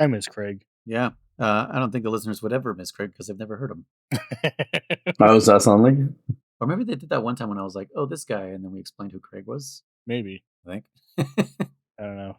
I miss Craig. Yeah. I don't think the listeners would ever miss Craig because they've never heard him. Oh, was that only? Or maybe they did that one time when I was like, "Oh, this guy," and then we explained who Craig was. Maybe. I think. I don't know.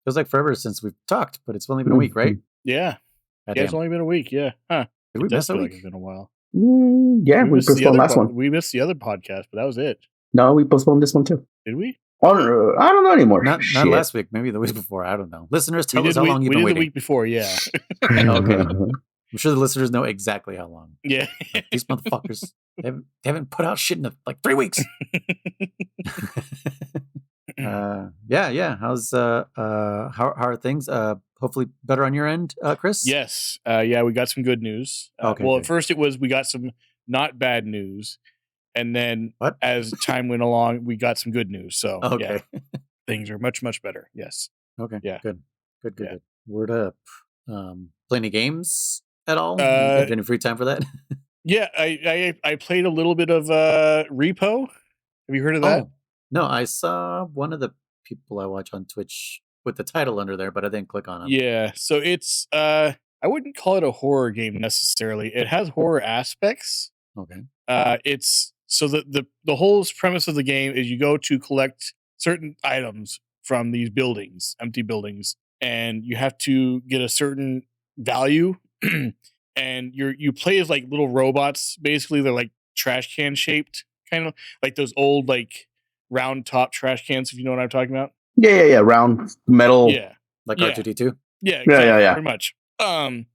Feels like forever since we've talked, but it's only been a week, right? Yeah. Goddamn. It's only been a week. Yeah. Huh. Did we miss a week? It's been a while. Yeah, we postponed last one. We missed the other podcast, but that was it. No, we postponed this one too. Did we? I don't know anymore. Not last week. Maybe the week before. I don't know. Listeners, tell us how long you've been waiting. The week before, yeah. Okay. I'm sure the listeners know exactly how long. Yeah. These motherfuckers, they haven't put out shit in like 3 weeks. Yeah. How's how are things? Hopefully better on your end, Chris? Yes. Yeah, we got some good news. Okay. Well, at first we got some not bad news. And then as time went along, we got some good news. So okay. Yeah, things are much, much better. Yes. Okay. Yeah. Good. Yeah. Good. Word up. Play any games at all? Have any free time for that? Yeah, I played a little bit of Repo. Have you heard of that? Oh, no, I saw one of the people I watch on Twitch with the title under there, but I didn't click on it. Yeah, so it's I wouldn't call it a horror game necessarily. It has horror aspects. Okay. It's so the whole premise of the game is you go to collect certain items from these buildings, empty buildings, and you have to get a certain value. And you play as like little robots. Basically, they're like trash can shaped, kind of like those old like round top trash cans. If you know what I'm talking about. Yeah. Round metal. Yeah, like R2D2. Yeah, exactly, yeah. Pretty much. And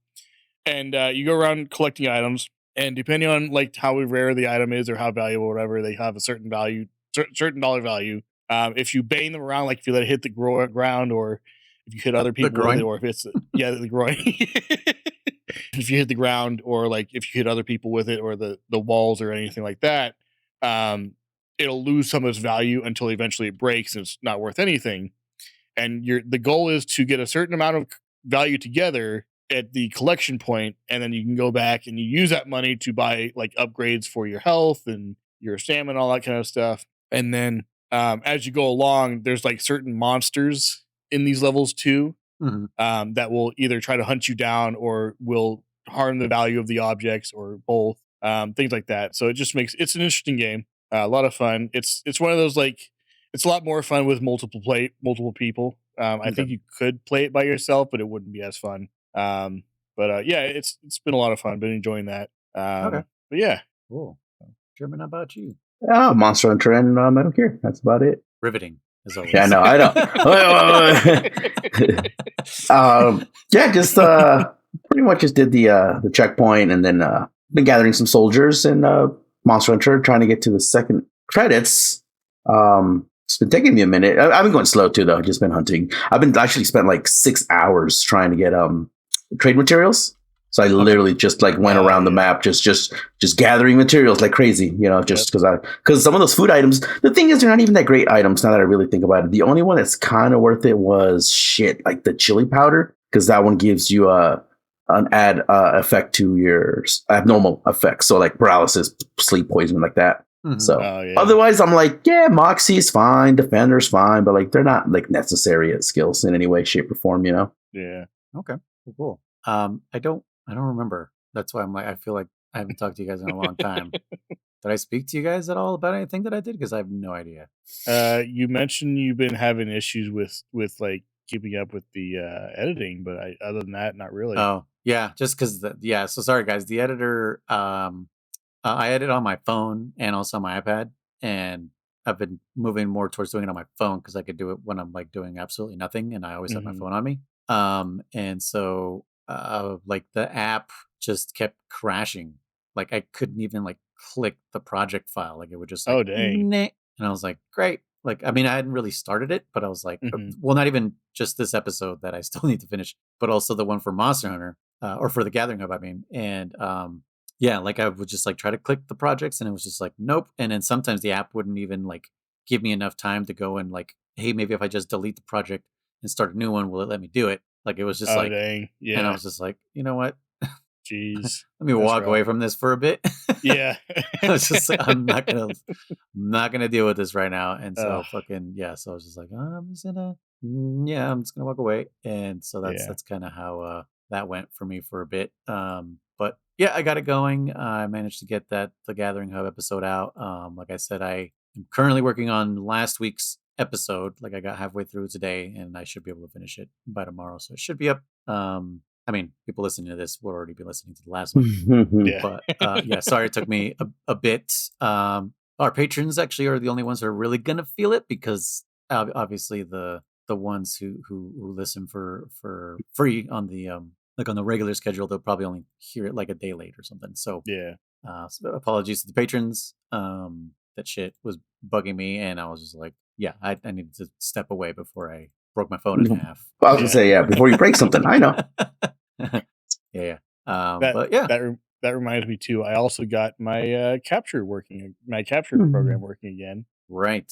you go around collecting items, and depending on like how rare the item is or how valuable, or whatever, they have a certain value, certain dollar value. If you bang them around, like if you let it hit the ground, or if you hit other people with it, or if it's the groin. If you hit the ground, or like if you hit other people with it, or the walls or anything like that, it'll lose some of its value until eventually it breaks and it's not worth anything. And the goal is to get a certain amount of value together at the collection point, and then you can go back and you use that money to buy like upgrades for your health and your stamina, all that kind of stuff. And then as you go along, there's like certain monsters in these levels too. Mm-hmm. That will either try to hunt you down or will harm the value of the objects, or both, things like that. So it's an interesting game, a lot of fun. It's one of those like it's a lot more fun with multiple people. I think you could play it by yourself, but it wouldn't be as fun. But yeah, it's been a lot of fun. Been enjoying that. Okay. But yeah, cool. German, how about you? Monster Hunter and Metal Gear. That's about it. Riveting. As always. Yeah, no, I don't. Yeah, just pretty much just did the checkpoint, and then been gathering some soldiers in Monster Hunter, trying to get to the second credits. It's been taking me a minute. I've been going slow too, though. Just been hunting. I've been actually spent like 6 hours trying to get trade materials. So I literally just like went around the map, just gathering materials like crazy, just because some of those food items, the thing is, they're not even that great items. Now that I really think about it, the only one that's kind of worth it was like the chili powder, because that one gives you an add effect to your abnormal effects. So like paralysis, sleep poisoning, like that. Mm-hmm. So otherwise I'm like, yeah, Moxie's fine. Defender's fine. But like, they're not like necessary as skills in any way, shape or form, Yeah. Okay. Cool. I don't remember. That's why I'm like, I feel like I haven't talked to you guys in a long time. Did I speak to you guys at all about anything that I did? Because I have no idea. You mentioned you've been having issues with like keeping up with the editing, but other than that, not really. Oh, yeah. Just because, so sorry, guys. The editor, I edit on my phone and also my iPad. And I've been moving more towards doing it on my phone because I could do it when I'm like doing absolutely nothing. And I always have my phone on me. And so... like the app just kept crashing. Like I couldn't even like click the project file. Like it would just like, oh dang. Nah. And I was like, great. Like, I mean, I hadn't really started it, but I was like, well, not even just this episode that I still need to finish, but also the one for Monster Hunter, or for the Gathering Hub, I mean. And like I would just like try to click the projects, and it was just like, nope. And then sometimes the app wouldn't even like give me enough time to go and like, hey, maybe if I just delete the project and start a new one, will it let me do it? Like it was just dang. Yeah. And I was just like, you know what? Jeez. Let me That's walk rough. away from this for a bit. Yeah. I was just like, I'm not gonna deal with this right now. And so Ugh. so I was just like, oh, I'm just gonna walk away. And so Yeah. that's kind of how that went for me for a bit. But yeah, I got it going. I managed to get the Gathering Hub episode out. Like I said, I am currently working on last week's episode. Like I got halfway through today, and I should be able to finish it by tomorrow. So it should be up. I mean, people listening to this will already be listening to the last one. Yeah. But yeah, sorry it took me a bit. Our patrons actually are the only ones who are really gonna feel it, because obviously the ones who listen for free on the like on the regular schedule, they'll probably only hear it like a day late or something. So Yeah. so apologies to the patrons. That shit was bugging me, and I was just like, yeah, I needed to step away before I broke my phone in half. I was gonna say, yeah, before you break something. I know. Yeah. That But yeah. that reminds me too. I also got my capture program working again. Right.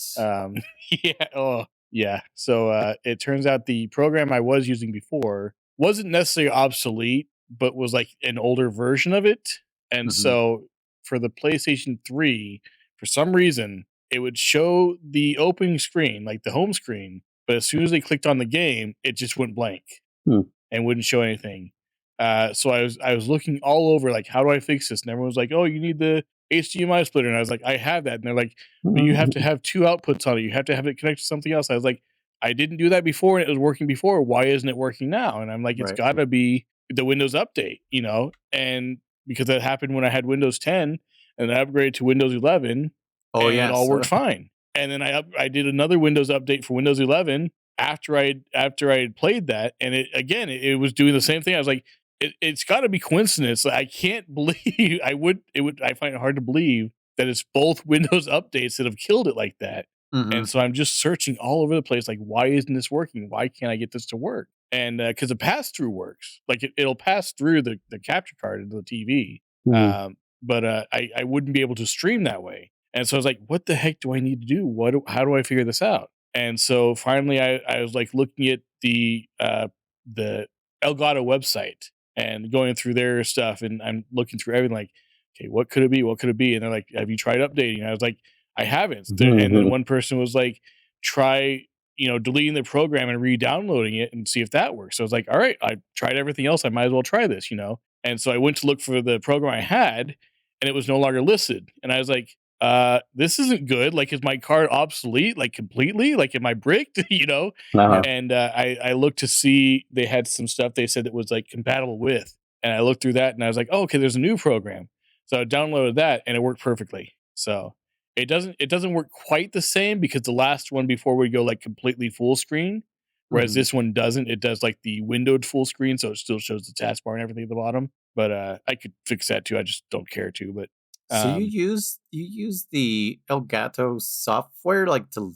Yeah. Oh, yeah. So it turns out the program I was using before wasn't necessarily obsolete, but was like an older version of it. And Mhm. so for the PlayStation 3, for some reason, it would show the opening screen, like the home screen, but as soon as they clicked on the game, it just went blank Hmm. and wouldn't show anything. So I was looking all over, like, how do I fix this? And everyone was like, "Oh, you need the HDMI splitter." And I was like, "I have that." And they're like, "But you have to have two outputs on it. You have to have it connected to something else." I was like, "I didn't do that before, and it was working before. Why isn't it working now?" And I'm like, "It's Right. got to be the Windows update, you know?" And because that happened when I had Windows 10, and I upgraded to Windows 11, Oh and it yeah. all So worked fine. And then I did another Windows update for Windows 11 after I had played that, and it was doing the same thing. I was like, it's got to be coincidence. Like, I can't believe I find it hard to believe that it's both Windows updates that have killed it like that. And mhm. so I'm just searching all over the place, like, why isn't this working? Why can't I get this to work? And because the pass through works, like it'll pass through the capture card into the TV, Mhm. but I wouldn't be able to stream that way. And so I was like, what the heck do I need to do? How do I figure this out? And so finally, I was like looking at the Elgato website and going through their stuff, and I'm looking through everything like, okay, what could it be? What could it be? And they're like, have you tried updating? And I was like, I haven't. And then Mhm. one person was like, try, deleting the program and re-downloading it and see if that works. So I was like, all right, I tried everything else. I might as well try this. And so I went to look for the program I had, and it was no longer listed. And I was like, this isn't good. Like, is my card obsolete, like completely? Like, am I bricked? Uh-huh. And I looked to see they had some stuff they said that was like compatible with, and I looked through that, and I was like, oh, okay, there's a new program. So I downloaded that, and it worked perfectly. So it doesn't work quite the same because the last one before would go like completely full screen, whereas Mhm. this one doesn't. It does like the windowed full screen, so it still shows the taskbar and everything at the bottom. But I could fix that too. I just don't care to. But So um, you use the Elgato software like to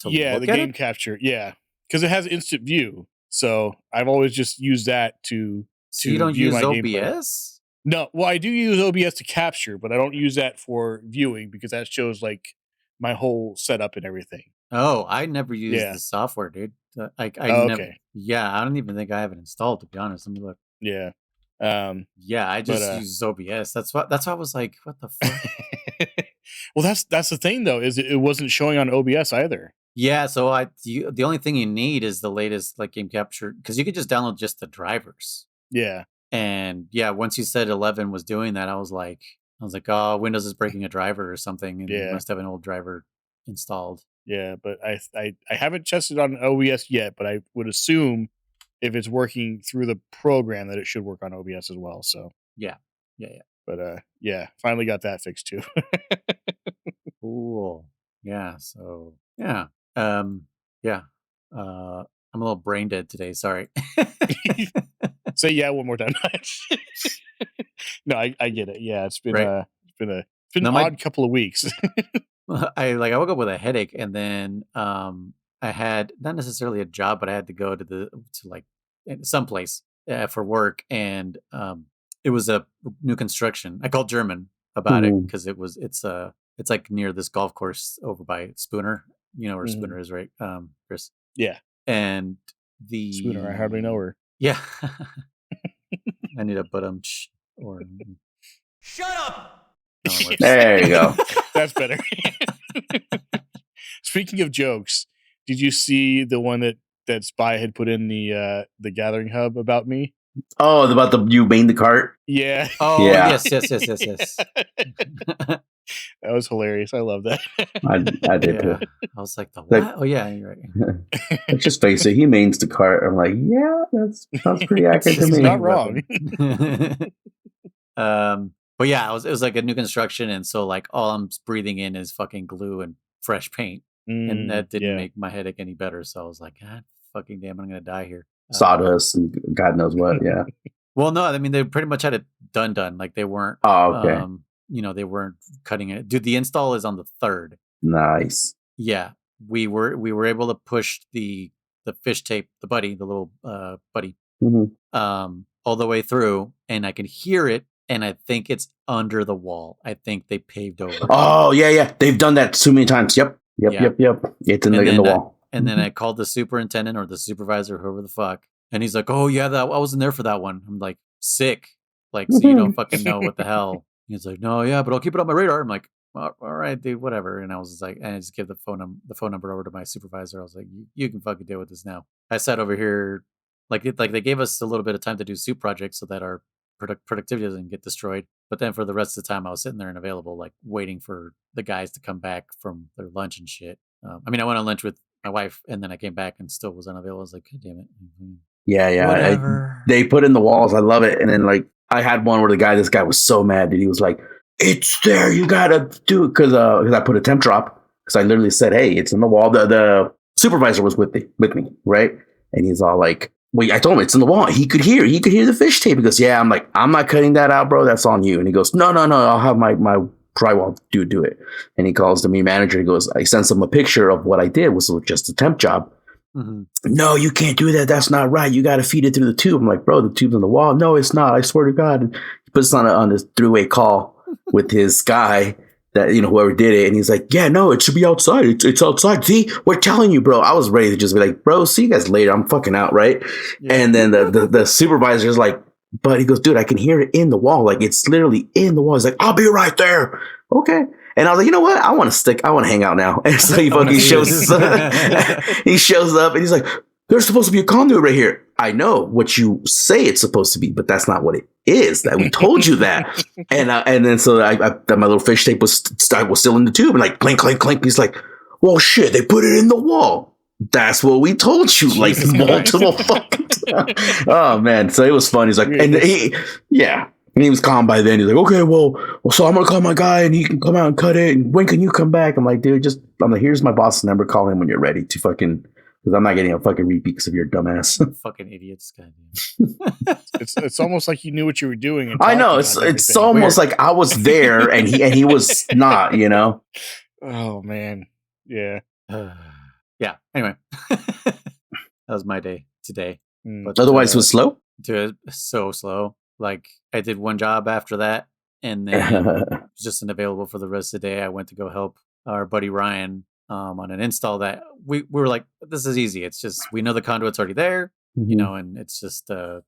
yeah, the look at game it? capture, yeah, because it has instant view. So I've always just used that So you to don't view use my gameplay. OBS? No, well, I do use OBS to capture, but I don't use that for viewing because that shows like my whole setup and everything. Oh, I never used Yeah. the software, dude. Like I Oh, never. okay. Yeah, I don't even think I have it installed, to be honest. Let me look. Yeah. Um, Yeah, I but just use OBS. That's why I was like, what the fuck? well, that's the thing though, is it wasn't showing on OBS either. Yeah, so the only thing you need is the latest like game capture, because you could just download just the drivers. Yeah. And yeah, once you said 11 was doing that, I was like, oh, Windows is breaking a driver or something, and you Yeah. must have an old driver installed. Yeah, but I haven't tested on OBS yet, but I would assume if it's working through the program that it should work on OBS as well. So, Yeah, yeah, yeah. but yeah, finally got that fixed too. Cool. Yeah. So yeah, um, yeah. I'm a little brain dead today. Sorry. Say yeah one more time. No, I get it. Yeah, Right. it's been an No, my odd couple of weeks. I woke up with a headache, and then I had not necessarily a job, but I had to go to like someplace for work, and it was a new construction. I called German about it Mhm. because it's like near this golf course over by Spooner. You know where Mhm. Spooner is, right, Chris? Yeah, And Spooner. I hardly know the her. yeah, I need a or Shut up! no one works. There you go. That's better. Speaking of jokes, did you see the one that Spy had put in the Gathering Hub about me? Oh, about you made the cart. Yeah. Oh Yeah. yes. That was hilarious. I love that. I did Yeah. too. I was like, the Like- what? Oh yeah, you're right. Let's just face it. He mains the cart. I'm like, yeah, that sounds pretty accurate to It's me. not wrong. But yeah, it was like a new construction, and so like all I'm breathing in is fucking glue and fresh paint, and that didn't yeah. make my headache any better. So I was like, God fucking damn, I'm gonna die here. Sawdust and God knows what. Yeah. Well, no, I mean they pretty much had it done. Like they weren't. Oh, okay. They weren't cutting it. Dude, the install is on the 3rd. Nice. Yeah, we were able to push the fish tape, the little buddy, Mhm. all the way through, and I can hear it, and I think it's under the wall. I think they paved over it. Oh, yeah. They've done that so many times. Yep. Yeah. It's in And the then wall. And then I called the superintendent or the supervisor, whoever the fuck, and he's like, "Oh yeah, I wasn't there for that one." I'm like, "Sick, like so you don't fucking know what the hell." He's like, "No, yeah, but I'll keep it on my radar." I'm like, "All right, dude, whatever." And I was just like, and I just give the phone number over to my supervisor. I was like, "You can fucking deal with this now." I sat over here, like they gave us a little bit of time to do soup projects so that our productivity doesn't get destroyed. But then for the rest of the time, I was sitting there and available, like waiting for the guys to come back from their lunch and shit. I mean, I went on lunch with my wife, and then I came back and still was unavailable. I was like, God damn it. Yeah. Whatever. They put in the walls. I love it. And then like I had one where this guy was so mad, dude. He was like, "It's there. You gotta do it," because I put a temp drop. Because I literally said, "Hey, it's in the wall." The supervisor was with me, right? And he's all like, "Wait," I told him it's in the wall. He could hear the fish tape. He goes, "Yeah." I'm like, "I'm not cutting that out, bro. That's on you." And he goes, No. I'll have my drywall dude do it." And he calls the me manager. He goes, I sent him a picture of what I did, was just a temp job. Mm-hmm. "No, you can't do that. That's not right. You got to feed it through the tube." I'm like, "Bro, the tube's on the wall." "No, it's not. I swear to God." And he puts on this three-way call with his guy that, whoever did it. And he's like, "Yeah, no, it should be outside. It's outside. See, we're telling you, bro." I was ready to just be like, "Bro, see you guys later. I'm fucking out." Right. Yeah. And then the supervisor's like, but he goes, "Dude, I can hear it in the wall. Like it's literally in the wall." He's like, "I'll be right there." Okay. And I was like, you know what? I want to hang out now. And so he fucking shows up. He shows up and he's like, "There's supposed to be a conduit right here." "I know what you say it's supposed to be, but that's not what it is. That we told you that." And then so my little fish tape was still in the tube, and like clink, clink, clink. He's like, "Well, shit, they put it in the wall." "That's what we told you," like multiple fucking times. Oh man, so it was fun. He's like, and he was calm by then. He's like, "Okay, well, so I'm gonna call my guy, and he can come out and cut it. And when can you come back?" I'm like, "Dude, I'm like, here's my boss's number. Call him when you're ready to fucking." Because I'm not getting a fucking repeat because of your dumbass. Fucking idiots, goddamn. It's almost like you knew what you were doing. And I know talking it's about everything. almost Weird. like I was there and he was not. Oh man, yeah. Yeah. Anyway, that was my day today. But, Otherwise, it was slow. dude, so slow. Like I did one job after that, and then was just unavailable for the rest of the day. I went to go help our buddy Ryan on an install that we were like, "This is easy. It's just we know the conduit's already there, and it's just or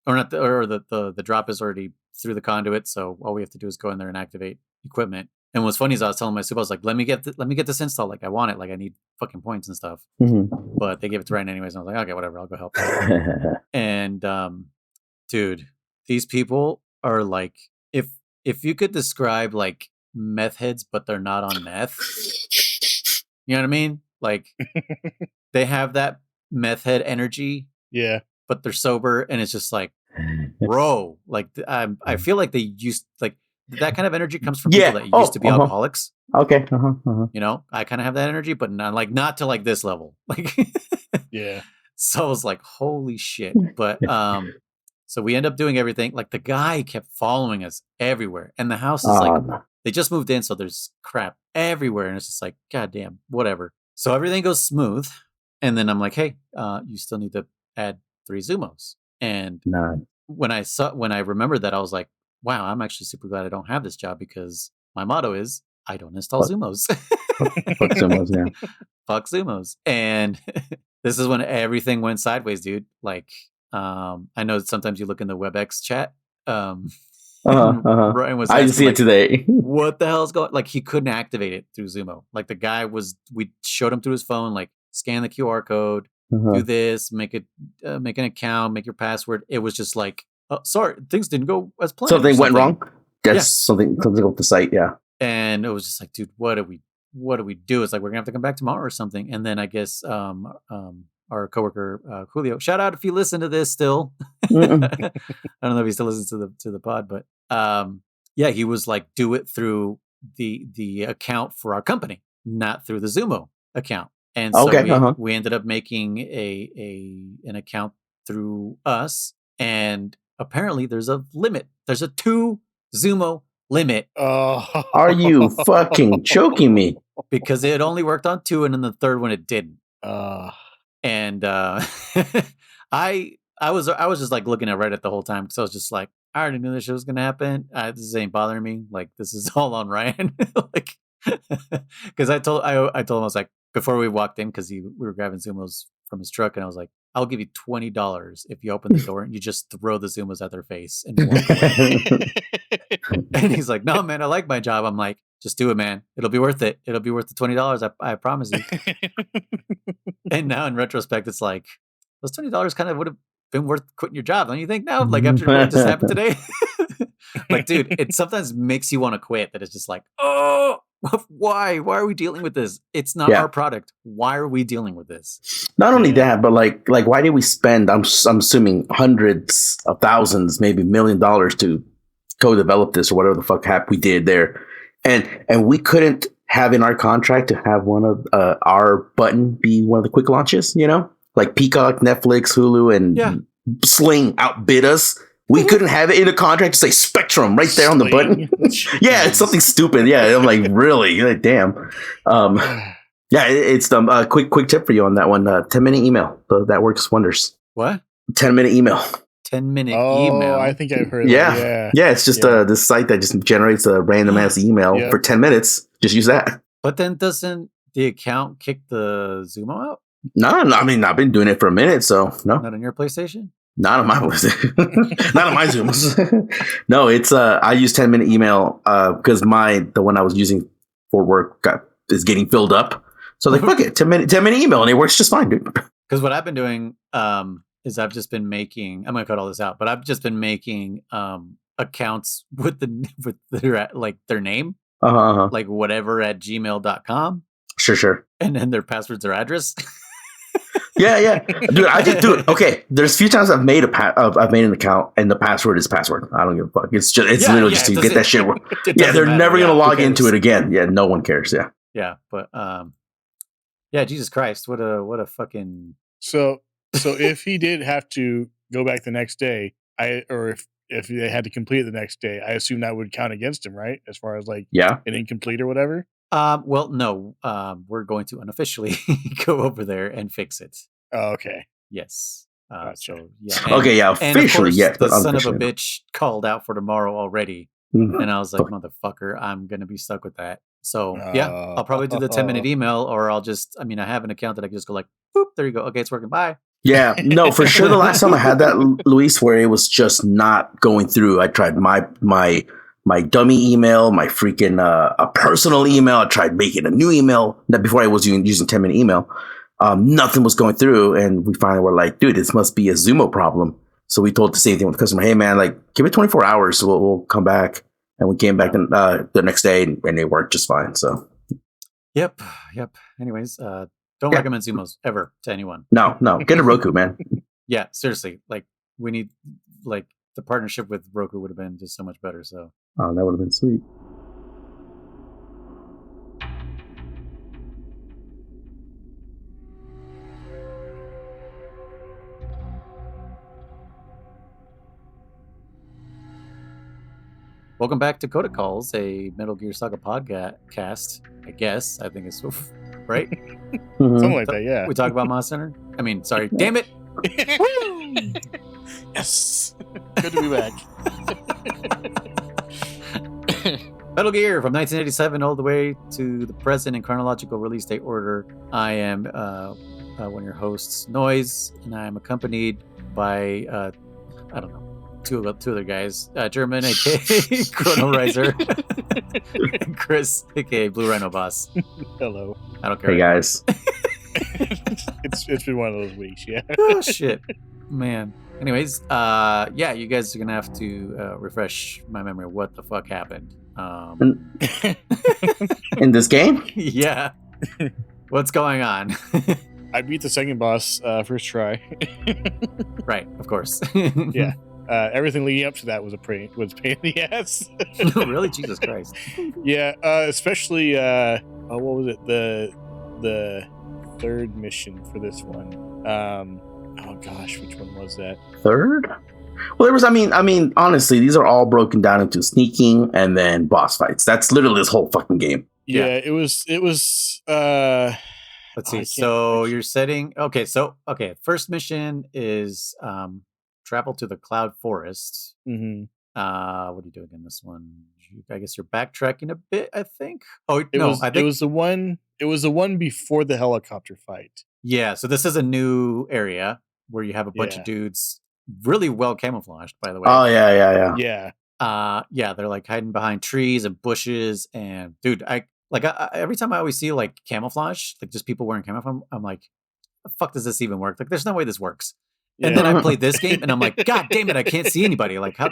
not the drop is already through the conduit. So all we have to do is go in there and activate equipment." And what's funny is I was telling my super, I was like, let me get this install. Like I want it. Like I need fucking points and stuff. But they gave it to Ryan anyways. And I was like, okay, whatever. I'll go help. And dude, these people are like, if you could describe like meth heads, but they're not on meth. You know what I mean? Like they have that meth head energy. Yeah. But they're sober, and it's just like, bro, like I feel like they used like. That kind of energy comes from people that used to be alcoholics. Okay. I kind of have that energy, but not to like this level. Like, yeah. So I was like, holy shit. But so we end up doing everything. Like the guy kept following us everywhere, and the house is like they just moved in, so there's crap everywhere, and it's just like, goddamn, whatever. So everything goes smooth, and then I'm like, hey, you still need to add 3 Zumos. And when I remembered that, I was like, wow, I'm actually super glad I don't have this job because my motto is I don't install Zumos. Fuck Zumos, yeah. Fuck Zumos. And this is when everything went sideways, dude. Like, I know sometimes you look in the WebEx chat. Ryan was I asking, see it like, today. what the hell's going? Like, he couldn't activate it through Zumo. Like, the guy we showed him through his phone, like, scan the QR code, do this, make an account, make your password. It was just like, oh, sorry, things didn't go as planned. Something went wrong. That's Yeah. something with the site. Yeah. And it was just like, dude, what do we do? It's like, we're gonna have to come back tomorrow or something. And then I guess our coworker Julio, shout out if you listen to this still. I don't know if he still listens to the pod, but yeah, he was like, do it through the account for our company, not through the Zumo account. And so we ended up making an account through us, and apparently there's a limit. There's a 2 Zumo limit. Are you fucking choking me? Because it only worked on 2, and then the third one it didn't. And I was just like looking at Reddit the whole time, because I was just like, I already knew this shit was gonna happen. This ain't bothering me. Like, this is all on Ryan. Like, because I told him, I was like, before we walked in, because we were grabbing Zumos from his truck, and I was like, I'll give you $20 if you open the door and you just throw the Zumos at their face and you walk away. And he's like, no, man, I like my job. I'm like, just do it, man. It'll be worth it. It'll be worth the $20. I promise you. And now in retrospect, it's like, those $20 kind of would have been worth quitting your job, don't you think? Now, like, after what just happened today. Like, dude, it sometimes makes you want to quit. That it's just like, oh, why are we dealing with this? It's not our product. Why are we dealing with this? Not only that, but like why did we spend, I'm assuming, hundreds of thousands, maybe $1 million to co-develop this, or whatever the fuck we did there, and we couldn't have in our contract to have one of our button be one of the quick launches, you know, like Peacock, Netflix, Hulu, and Sling outbid us. We couldn't have it in a contract to say Spectrum right there on the button. Yeah, it's something stupid. Yeah, I'm like, really? Like, damn. Yeah, it's the quick tip for you on that one. 10-minute email. That works wonders. What? 10-minute email. 10-minute email. I think I've heard that. Yeah, it's just this site that just generates a random ass email for 10 minutes. Just use that. But then doesn't the account kick the Zumo out? No. I mean, I've been doing it for a minute, so no. Not on your PlayStation? Not on my not on my Zooms. No, it's I use 10-minute email because the one I was using for work is getting filled up. So like, fuck it, 10-minute email, and it works just fine, dude. Because what I've been doing is I've just been making, I'm gonna cut all this out, but I've just been making accounts with their name, like whatever at gmail.com. Sure. And then their passwords, their address. Yeah, dude. I just do it. Okay, there's a few times I've made an account and the password is password. I don't give a fuck. It's literally just to get that shit. Yeah, they're never gonna log into it again. Yeah, no one cares. Yeah, but yeah, Jesus Christ, what a fucking. So if he did have to go back the next day, if they had to complete it the next day, I assume that would count against him, right? As far as like an incomplete or whatever. Well, no, we're going to unofficially go over there and fix it. Oh, okay. Yes. Gotcha. So yeah. Officially, yes. The son of a bitch called out for tomorrow already, and I was like, motherfucker, I'm gonna be stuck with that. So yeah, I'll probably do the 10-minute email, or I have an account that I can just go like, boop, there you go. Okay, it's working. Bye. Yeah, no, for sure. The last time I had that, Luis, where it was just not going through. I tried my dummy email, my freaking a personal email. I tried making a new email before I was using 10-minute email. Nothing was going through, and we finally were like, dude, this must be a Zumo problem. So we told the same thing with the customer. Hey, man, like, give it 24 hours, so we'll come back. And we came back the next day, and it worked just fine. So, yep. Anyways, don't recommend Zumos ever to anyone. No, get a Roku, man. Yeah, seriously. Like, we need the partnership with Roku would have been just so much better. So, that would have been sweet. Welcome back to Codec Calls, a Metal Gear Saga podcast. I guess I think it's right. Something like that. Yeah. We talk about Monster Hunter. I mean, sorry. Damn it. Yes. Good to be back. Metal Gear from 1987 all the way to the present in chronological release date order. I am one of your hosts, Noise, and I am accompanied by I don't know. two other guys, German, aka Chrono Riser, and Chris, aka Blue Rhino Boss. Hello. I don't care. Hey guys. It's been one of those weeks, yeah. Oh shit, man. Anyways, yeah, you guys are gonna have to refresh my memory of what the fuck happened. In this game? Yeah, what's going on? I beat the second boss first try. Right, of course. Yeah. Everything leading up to that was pain in the ass. Really, Jesus Christ. Yeah, especially what was it? The third mission for this one. Oh gosh, which one was that? Third? Well, there was. I mean, honestly, these are all broken down into sneaking and then boss fights. That's literally this whole fucking game. Yeah, Yeah. it was. Let's see. I can't- So you're setting. Okay. First mission is travel to the Cloud Forest. Mhm. What are you doing in this one? I guess you're backtracking a bit. I think. Oh It no, was. I think It was the one. It was the one before the helicopter fight. yeah. So this is a new area where you have a bunch Yeah. of dudes, really well camouflaged, by the way. Oh yeah. Yeah. Yeah, they're like hiding behind trees and bushes, and dude, I every time I always see like camouflage, like just people wearing camouflage, I'm like, the fuck does this even work? Like, there's no way this works. And Yeah. then I played this game, and I'm like, God damn it, I can't see anybody. Like, how?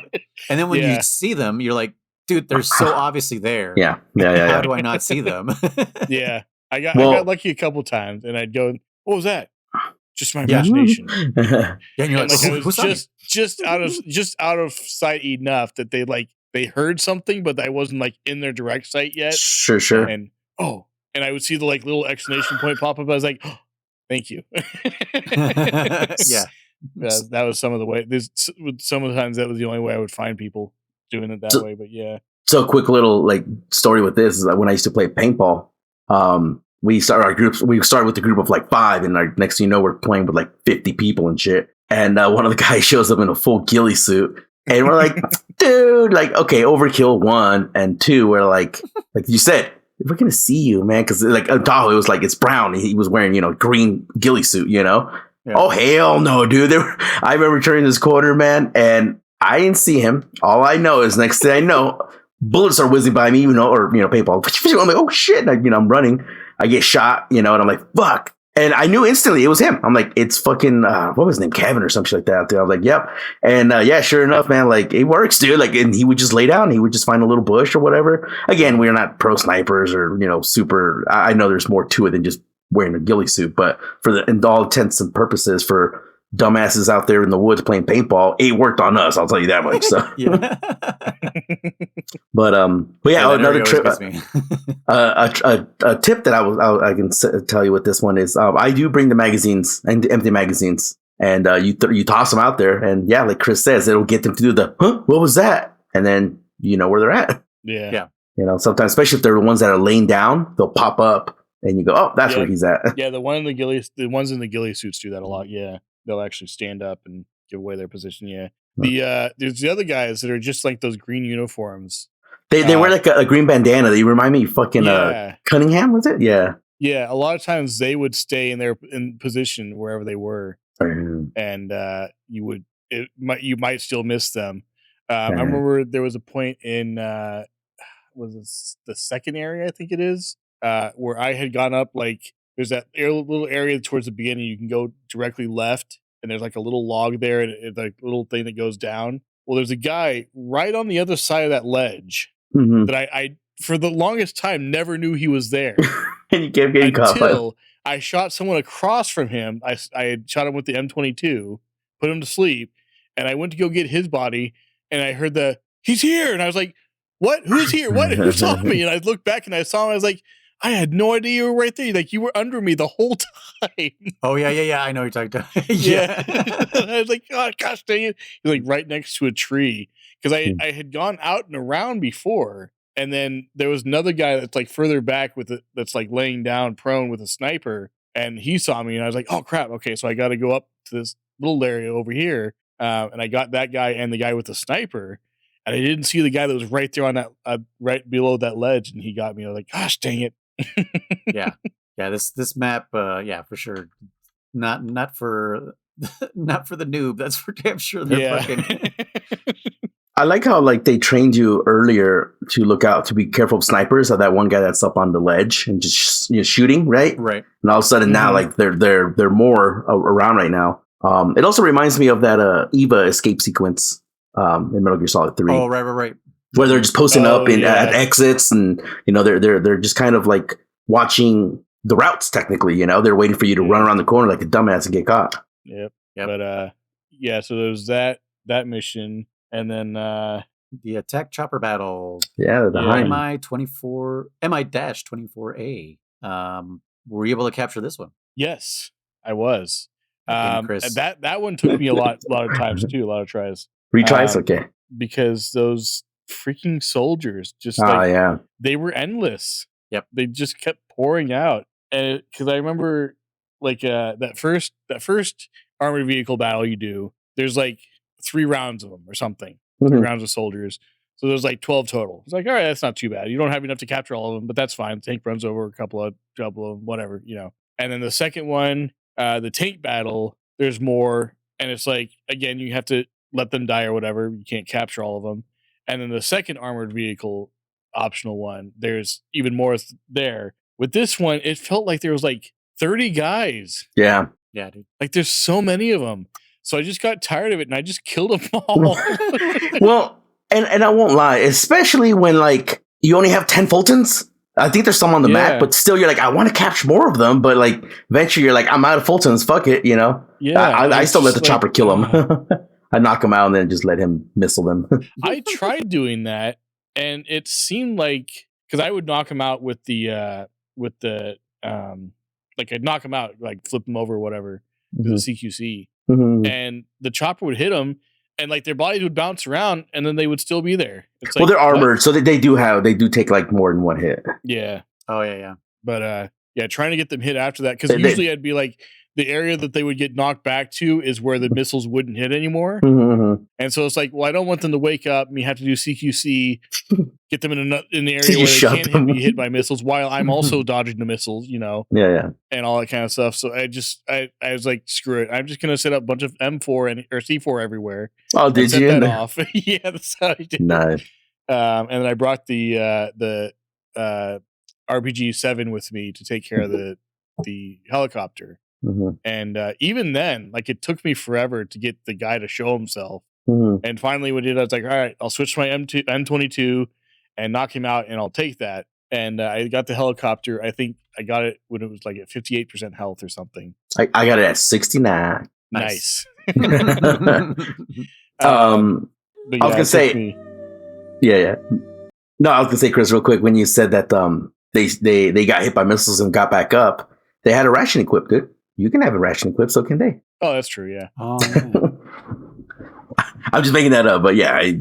And then when Yeah. you see them, you're like, dude, they're so obviously there. Yeah. How do I not see them? Yeah. I Well- got lucky a couple times, and I'd go, "What was that?" Just my Yeah. imagination. Yeah, and you're And like, like I "Who- was who's on me?" just out of sight enough that they heard something, but I wasn't like in their direct sight yet. Sure. And I would see the like little exclamation point pop up. I was like, oh, "Thank you." Yeah. That was some of the way. Some of the times that was the only way I would find people doing it that So- way. But yeah, So a quick little like story with this is that when I used to play paintball, we started our groups. We started with a group of like 5, and like next thing you know, we're playing with like 50 people and shit. And one of the guys shows up in a full ghillie suit, and we're like, dude, like, okay, overkill 1 and 2. We're like you said, we're gonna see you, man, because like Tahoe, it was like it's brown. He was wearing green ghillie suit, Yeah. Oh hell no, dude! I remember turning this corner, man, and I didn't see him. All I know is next thing I know, bullets are whizzing by me, or paintball. I'm like, oh shit! And I'm running. I get shot, and I'm like, fuck. And I knew instantly it was him. I'm like, it's fucking what was his name, Kevin or something like that. I was like, yep. And yeah, sure enough, man, like it works, dude. Like, and he would just lay down. He would just find a little bush or whatever. Again, we're not pro snipers or super. I know there's more to it than just wearing a ghillie suit, but in all intents and purposes, for dumbasses out there in the woods playing paintball, it worked on us. I'll tell you that much. So, Yeah. but yeah, that another area trip. always gets me. A tip that I can tell you with this one is I do bring the magazines and the empty magazines, and you toss them out there, and yeah, like Chris says, it'll get them to do the what was that, and then you know where they're at. yeah. Sometimes, especially if they're the ones that are laying down, they'll pop up, and you go, oh, that's Yeah. where he's at. Yeah, the ones in the ghillie suits do that a lot. Yeah, they'll actually stand up and give away their position. Yeah, there's the other guys that are just like those green uniforms. They wear like a green bandana. They remind me of fucking Cunningham, was it? Yeah. Yeah, a lot of times they would stay in position wherever they were, and you might still miss them. I remember there was a point in was it the second area, I think it is, where I had gone up. Like there's that little area towards the beginning. You can go directly left, and there's like a little log there, and it's like a little thing that goes down. Well, there's a guy right on the other side of that ledge that I for the longest time never knew he was there. And you kept getting caught. Until I shot someone across from him. I had shot him with the M22, put him to sleep, and I went to go get his body, and I heard he's here, and I was like, what? Who's here? What? Who saw me? And I looked back and I saw him. I was like, I had no idea you were right there. Like you were under me the whole time. Oh yeah. I know you're talking about. Yeah. I was like, oh, gosh dang it. He's like right next to a tree. Because I had gone out and around before. And then there was another guy that's like further back that's like laying down prone with a sniper. And he saw me and I was like, oh crap. Okay. So I got to go up to this little area over here. And I got that guy and the guy with the sniper. And I didn't see the guy that was right there on that, right below that ledge. And he got me. I was like, gosh dang it. Yeah. This map, yeah, for sure. Not for not for the noob. That's for damn sure. They're fucking. I like how like they trained you earlier to look out to be careful of snipers. Of that one guy that's up on the ledge and just shooting, right? Right. And all of a sudden now, like they're more around right now. It also reminds me of that Eva escape sequence in Metal Gear Solid 3. Oh, right. Where they're just posting up at exits, and they're just kind of like watching the routes. Technically, they're waiting for you to run around the corner like a dumbass and get caught. Yep. But so there's that mission, and then the attack chopper battle. Yeah, the MI-24A. Were you able to capture this one? Yes, I was. Chris. That one took me a lot of times too, a lot of tries. Retries, okay. Because those freaking soldiers just they were endless. Yep. They just kept pouring out. And because I remember like that first armored vehicle battle you do, there's like 3 rounds of them or something. 3 rounds of soldiers. So there's like 12 total. It's like, all right, that's not too bad. You don't have enough to capture all of them, but that's fine. The tank runs over a couple of them, whatever, And then the second one, the tank battle, there's more, and it's like, again, you have to let them die or whatever. You can't capture all of them. And then the second armored vehicle optional one, there's even more there. With this one, it felt like there was like 30 guys. Yeah, dude. Like there's so many of them. So I just got tired of it and I just killed them all. Well, and I won't lie, especially when like you only have 10 Fultons. I think there's some on the map, but still you're like, I want to capture more of them. But like eventually you're like, I'm out of Fultons. Fuck it, Yeah, I still let the chopper kill him. I knock him out and then just let him missile them. I tried doing that, and it seemed like, because I would knock him out with the like I'd knock him out, like flip him over or whatever, with the CQC, and the chopper would hit him, and like their bodies would bounce around, and then they would still be there. It's like, they're armored, so they do take like more than one hit. Yeah. Oh yeah. But trying to get them hit after that, because usually I'd be like, the area that they would get knocked back to is where the missiles wouldn't hit anymore. And so it's like, well, I don't want them to wake up and you have to do CQC, get them in the area where they can't be hit by missiles while I'm also dodging the missiles, Yeah. And all that kind of stuff. So I was like, screw it. I'm just going to set up a bunch of M4 or C4 everywhere. Oh, did you? Set that off. Yeah, that's how I did. Nice. And then I brought the RPG 7 with me to take care of the helicopter. And even then, like it took me forever to get the guy to show himself. And finally, what I did, I was like, all right, I'll switch to my M22 and knock him out, and I'll take that. And I got the helicopter. I think I got it when it was like at 58% health or something. I got it at 69. Nice. I was gonna say, yeah. No, I was gonna say, Chris, real quick, when you said that they got hit by missiles and got back up, they had a ration equipped, dude. You can have a ration equipped, so can they. Oh, that's true, yeah. Oh, yeah. I'm just making that up, but yeah,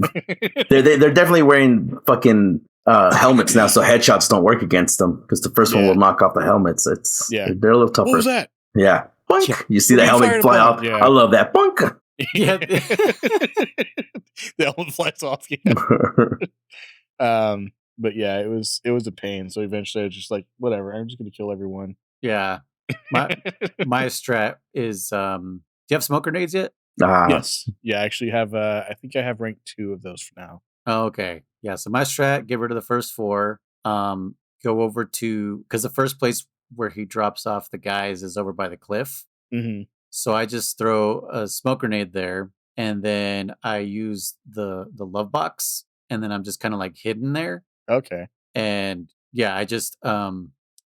they're definitely wearing fucking helmets now, so headshots don't work against them because the first one will knock off the helmets. They're a little tougher. What was that? Yeah, bunk. Yeah. You see the helmet fly off. Yeah. I love that bunk. Yeah, the helmet flies off. Yeah. But yeah, it was a pain. So eventually, I was just like, whatever. I'm just gonna kill everyone. Yeah. My strat is do you have smoke grenades yet? Yes. Yeah, I actually have I think I have rank 2 of those for now. Oh, okay. Yeah, so my strat, get rid of the first 4. Go over to, because the first place where he drops off the guys is over by the cliff. So I just throw a smoke grenade there, and then I use the love box, and then I'm just kind of like hidden there. Okay. And yeah, I just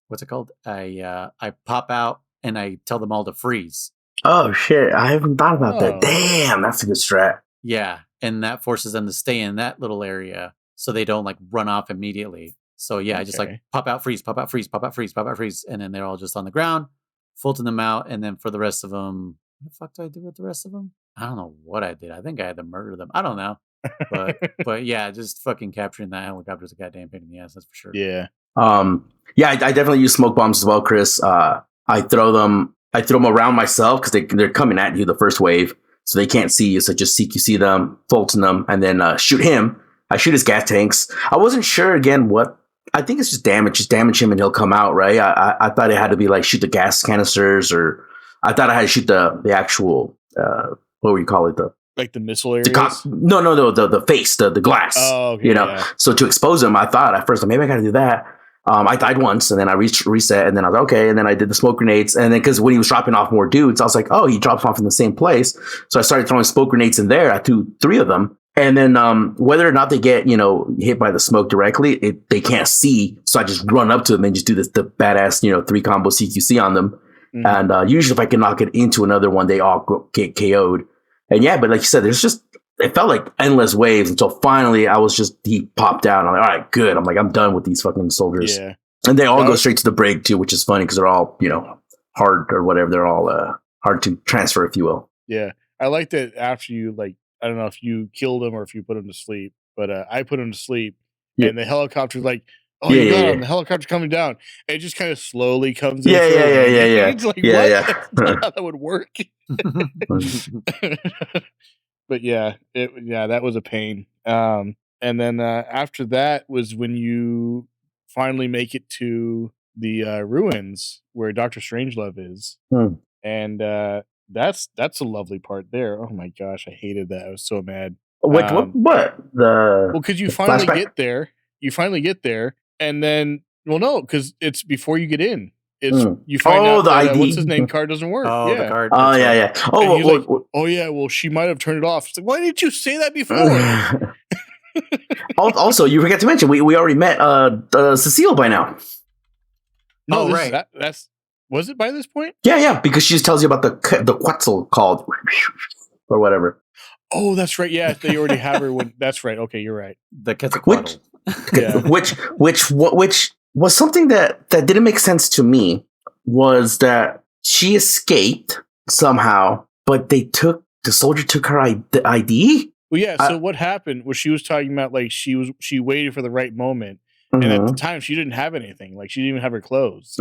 what's it called? I pop out and I tell them all to freeze. Oh shit! I haven't thought about that. Damn, that's a good strat. Yeah, and that forces them to stay in that little area so they don't like run off immediately. So yeah, I just like pop out, freeze, pop out, freeze, pop out, freeze, pop out, freeze, and then they're all just on the ground, Fulton them out, and then for the rest of them, what the fuck do I do with the rest of them? I don't know what I did. I think I had to murder them. I don't know, but yeah, just fucking capturing that helicopter is a goddamn pain in the ass. That's for sure. Yeah. Yeah, I definitely use smoke bombs as well, Chris. I throw them around myself because they're coming at you the first wave, so they can't see you. So just CQC them, Fulton them, and then shoot him. I shoot his gas tanks. I wasn't sure again what. I think it's just damage. Just damage him and he'll come out, right? I thought it had to be like shoot the gas canisters, or I thought I had to shoot the actual what would you call it? Like the missile The areas. the face, the glass. Oh, okay, you know. yeah. So to expose them, I thought at first maybe I got to do that. I died once, and then I reset, and then I was like, okay, and then I did the smoke grenades, and then because when he was dropping off more dudes, I was like, oh, he drops off in the same place, so I started throwing smoke grenades in there. I threw 3 of them, and then whether or not they get hit by the smoke directly, they can't see, so I just run up to them and just do the badass 3 combo CQC on them, and usually if I can knock it into another one, they all get KO'd, and yeah, but like you said, it felt like endless waves until finally he popped out. I'm like, all right, good. I'm like, I'm done with these fucking soldiers. Yeah. And they all go straight to the break too, which is funny because they're all, hard or whatever. They're all hard to transfer, if you will. Yeah. I like that after you, I don't know if you killed him or if you put him to sleep, but I put him to sleep and the helicopter's like, oh, you got him. The helicopter's coming down. And it just kind of slowly comes in. Yeah. It's like, yeah, what? yeah. That's not how that would work. But that was a pain. And then after that was when you finally make it to the ruins where Dr. Strangelove is. And that's a lovely part there. Oh my gosh, I hated that. I was so mad. What? Because you finally flashback? get there. You finally get there, and then no, because it's before you get in. It's you find out the that ID. What's his name card doesn't work. Oh, the card. Oh yeah. Oh yeah. Well, she might have turned it off. It's like, why didn't you say that before? Also, you forgot to mention we already met Cecile by now. No, right. That's was it by this point? Yeah, because she just tells you about the Quetzal called or whatever. Oh, that's right. Yeah, they already have her. That's right. Okay, you're right. The Quetzalcoatl. Which was something that didn't make sense to me, was that she escaped somehow, but the soldier took her ID. Well, yeah. So what happened was she was talking about she waited for the right moment, and at the time she didn't have anything. She didn't even have her clothes.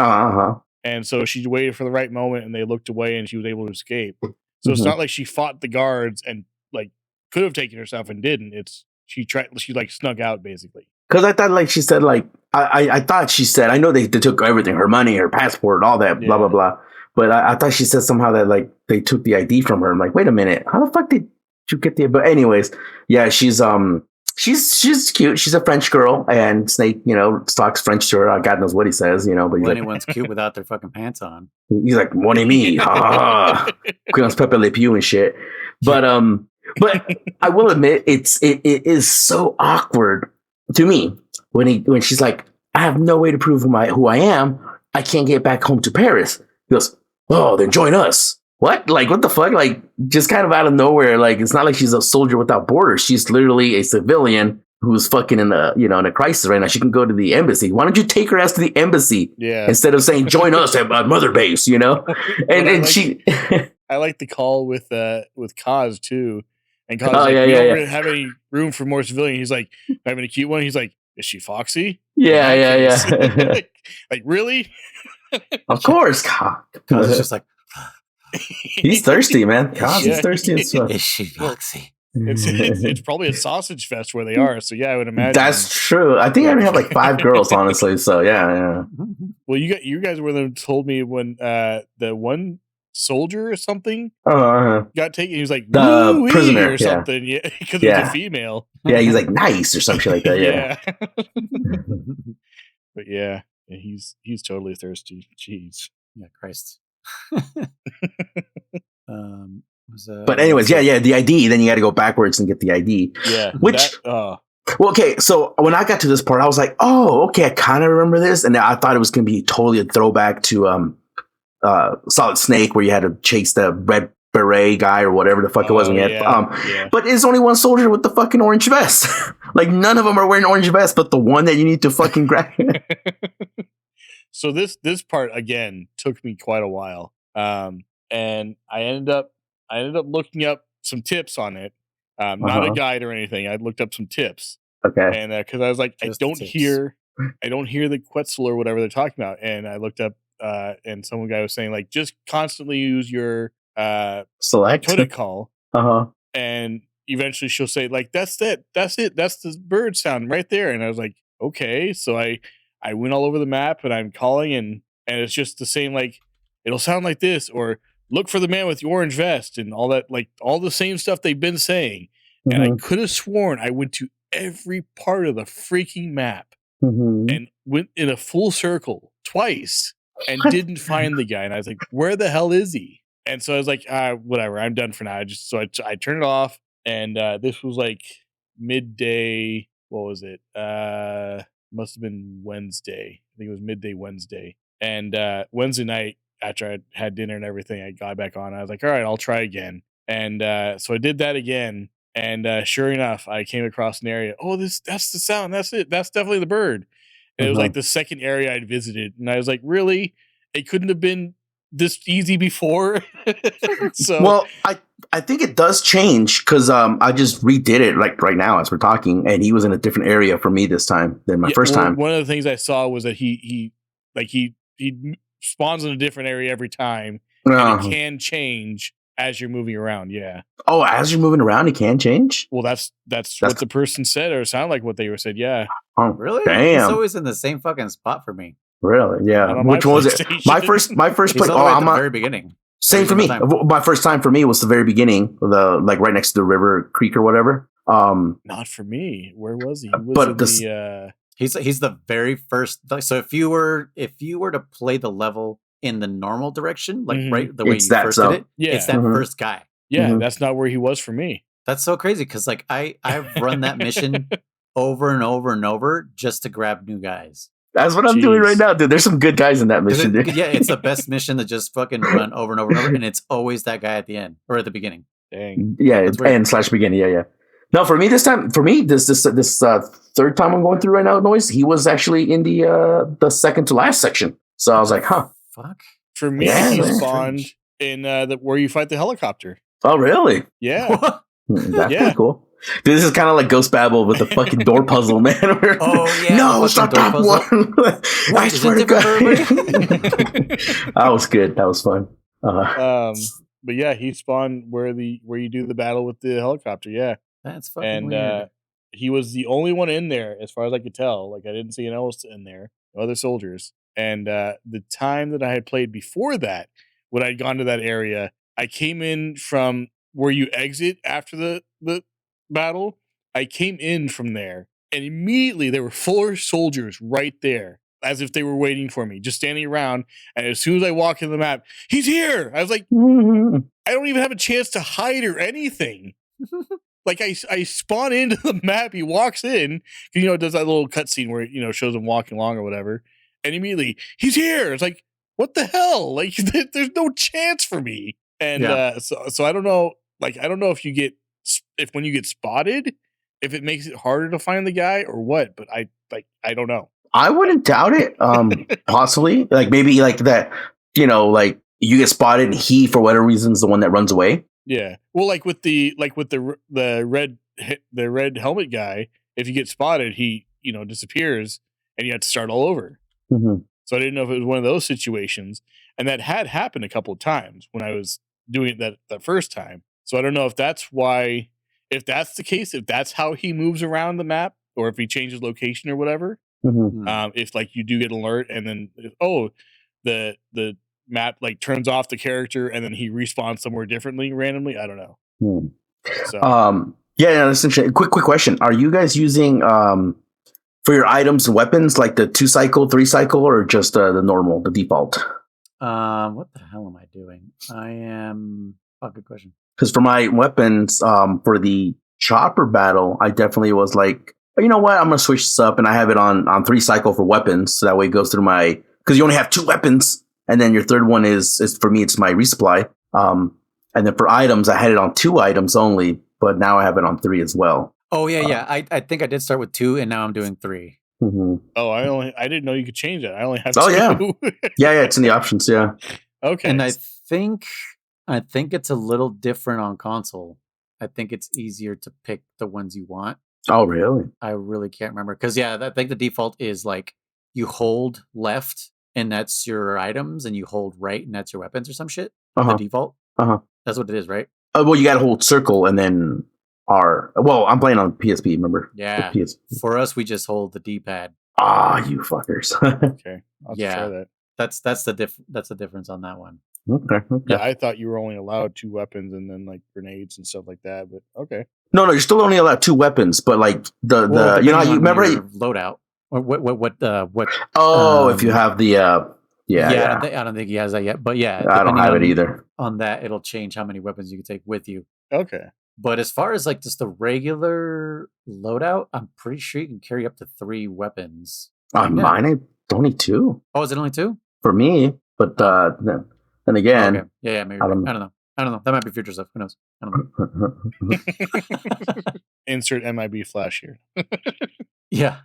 And so she waited for the right moment, and they looked away, and she was able to escape. So it's not like she fought the guards and could have taken herself and didn't. She snuck out basically. Because I thought she said I thought she said, I know they took everything, her money, her passport, all that, blah blah blah. But I thought she said somehow that they took the ID from her. I'm like, wait a minute, how the fuck did you get the? But anyways, yeah, she's cute. She's a French girl, and Snake, talks French to her. God knows what he says, but he's anyone's cute without their fucking pants on. He's like, "Mon ami, Pepe Le Pew and shit." But I will admit, it is so awkward to me when she's like, I have no way to prove who I am. I can't get back home to Paris. He goes, oh, then join us. What? What the fuck? Just kind of out of nowhere. It's not like she's a soldier without borders. She's literally a civilian who's fucking in a crisis right now. She can go to the embassy. Why don't you take her ass to the embassy? Yeah. Instead of saying, join us at Mother Base, and she. I like the call with Kaz too. And Kaz we don't really have any room for more civilian. He's like, having a cute one. He's like, is she Foxy? Yeah. Really? Of course. Kaz is just like, he's thirsty, man. Kaz is thirsty as fuck. Is she Foxy? It's probably a sausage fest where they are. So yeah, I would imagine that's true. I think I only have 5 girls, honestly. So yeah. Well, you guys were the one told me when the one soldier or something got taken. He was like the prisoner or something, because it was a female. Yeah, he's like nice or some shit like that. Yeah. But yeah, he's totally thirsty. Jeez. Yeah, Christ. But anyways, yeah, the ID. Then you got to go backwards and get the ID. Yeah. Well, okay. So when I got to this part, I was like, oh, okay, I kind of remember this, and I thought it was going to be totally a throwback to Solid Snake, where you had to chase the red beret guy or whatever the fuck it was. But it's only one soldier with the fucking orange vest. None of them are wearing orange vests, but the one that you need to fucking grab. So this part again took me quite a while, and I ended up looking up some tips on it. Not a guide or anything. I looked up some tips. Okay. And because I was like, I don't hear the Quetzal or whatever they're talking about, and I looked up. And some guy was saying just constantly use your select Codec call, and eventually she'll say that's it, that's the bird sound right there. And I was like, okay, so I went all over the map and I'm calling and it's just the same it'll sound like this or look for the man with the orange vest and all that, like all the same stuff they've been saying. And I could have sworn I went to every part of the freaking map and went in a full circle twice and didn't find the guy. And I was like, where the hell is he? And so I was like, whatever, I'm done for now. I turned it off, and this was like midday. What was it? Must have been Wednesday. I think it was midday Wednesday. And Wednesday night, after I had dinner and everything, I got back on. I was like, all right, I'll try again. And so I did that again. And sure enough, I came across an area. Oh, that's the sound. That's it. That's definitely the bird. And it was like the second area I'd visited. And I was like, really? It couldn't have been this easy before? So well, I think it does change because I just redid it like right now as we're talking, and he was in a different area for me this time than my first time. One of the things I saw was that he spawns in a different area every time, and it can change as you're moving around. Yeah. Oh, as you're moving around, it can change? Well, that's what the person said, or sounded like what they were said. Yeah. Oh, really? Damn. He's always in the same fucking spot for me. Really? Yeah. Which one was it? My first play. At the very beginning. Same for me. My first time for me was the very beginning, like right next to the river creek or whatever. Not for me. Where was he? He's the very first. So if you were to play the level in the normal direction, like right the way you first did it, it's that first guy. Yeah, that's not where he was for me. That's so crazy because like I've run that mission over and over and over just to grab new guys. That's what I'm doing right now, dude. There's some good guys in that mission, dude. Yeah, it's the best mission to just fucking run over and over and over, and it's always that guy at the end or at the beginning. Dang. Yeah, it's end/beginning. Yeah. No, for me this third time I'm going through right now, Noise, he was actually in the second to last section. So I was like, huh. Fuck. For me, he spawned in where you fight the helicopter. Oh, really? Yeah. That's pretty cool. Dude, this is kind of like Ghost Babel with the fucking door puzzle, man. Oh, yeah. No, it's not that one. I swear to God. That was good. That was fun. But yeah, he spawned where you do the battle with the helicopter. Yeah. That's fucking weird. He was the only one in there, as far as I could tell. Like, I didn't see anyone else in there, no other soldiers. And the time that I had played before that, when I'd gone to that area, I came in from where you exit after the battle. I came in from there, and immediately there were 4 soldiers right there, as if they were waiting for me, just standing around. And as soon as I walk in the map, he's here. I was like, I don't even have a chance to hide or anything. Like I spawn into the map, he walks in, it does that little cutscene where it, shows him walking along or whatever, and immediately he's here. It's like, what the hell? Like, there's no chance for me. And so I don't know. Like, I don't know if when you get spotted, if it makes it harder to find the guy or what. But I don't know. I wouldn't doubt it. Possibly, like maybe like that. Like you get spotted, and he for whatever reason is the one that runs away. Yeah. Well, like with the red helmet guy, if you get spotted, he disappears, and you have to start all over. Mm-hmm. So I didn't know if it was one of those situations, and that had happened a couple of times when I was doing it that first time. So I don't know if that's why, if that's the case, if that's how he moves around the map, or if he changes location or whatever. Mm-hmm. If like you do get an alert, and then the map like turns off the character, and then he respawns somewhere differently randomly. I don't know. So that's interesting. Quick question: are you guys using for your items and weapons like the 2-cycle, 3-cycle, or just the normal, the default? What the hell am I doing? I am. Oh, good question. Because for my weapons, for the chopper battle, I definitely was like, you know what? I'm gonna switch this up, and I have it on 3-cycle for weapons, so that way it goes through my, because you only have 2 weapons. And then your third one is for me, it's my resupply. And then for items, I had it on 2 items only, but now I have it on 3 as well. Oh yeah. I think I did start with 2, and now I'm doing 3. Mm-hmm. Oh, I didn't know you could change that. I only have 2. Oh yeah, it's in the options. Yeah. Okay. And I think it's a little different on console. I think it's easier to pick the ones you want. Oh really? I really can't remember because I think the default is like you hold left, and that's your items, and you hold right, and that's your weapons or some shit. The default. That's what it is, right? Well, you got to hold circle and then R. Well, I'm playing on PSP, remember? Yeah. For us, we just hold the D-pad. Ah, you fuckers. Okay. I'll try that. That's the difference on that one. Okay. Yeah, I thought you were only allowed 2 weapons and then like grenades and stuff like that. But okay. No, you're still only allowed 2 weapons, but like the Well, you know depending you on remember your loadout or what? if you have the yeah. I don't think he has that yet. But yeah, I don't depending have it on either. on that, it'll change how many weapons you can take with you. Okay. But as far as like just the regular loadout, I'm pretty sure you can carry up to 3 weapons. On mine, it's only 2 Oh, is it only 2? for me. But then again, Okay. Yeah, maybe. I I don't don't know. That might be future stuff. Who knows? I don't know. Insert MIB flash here. Yeah.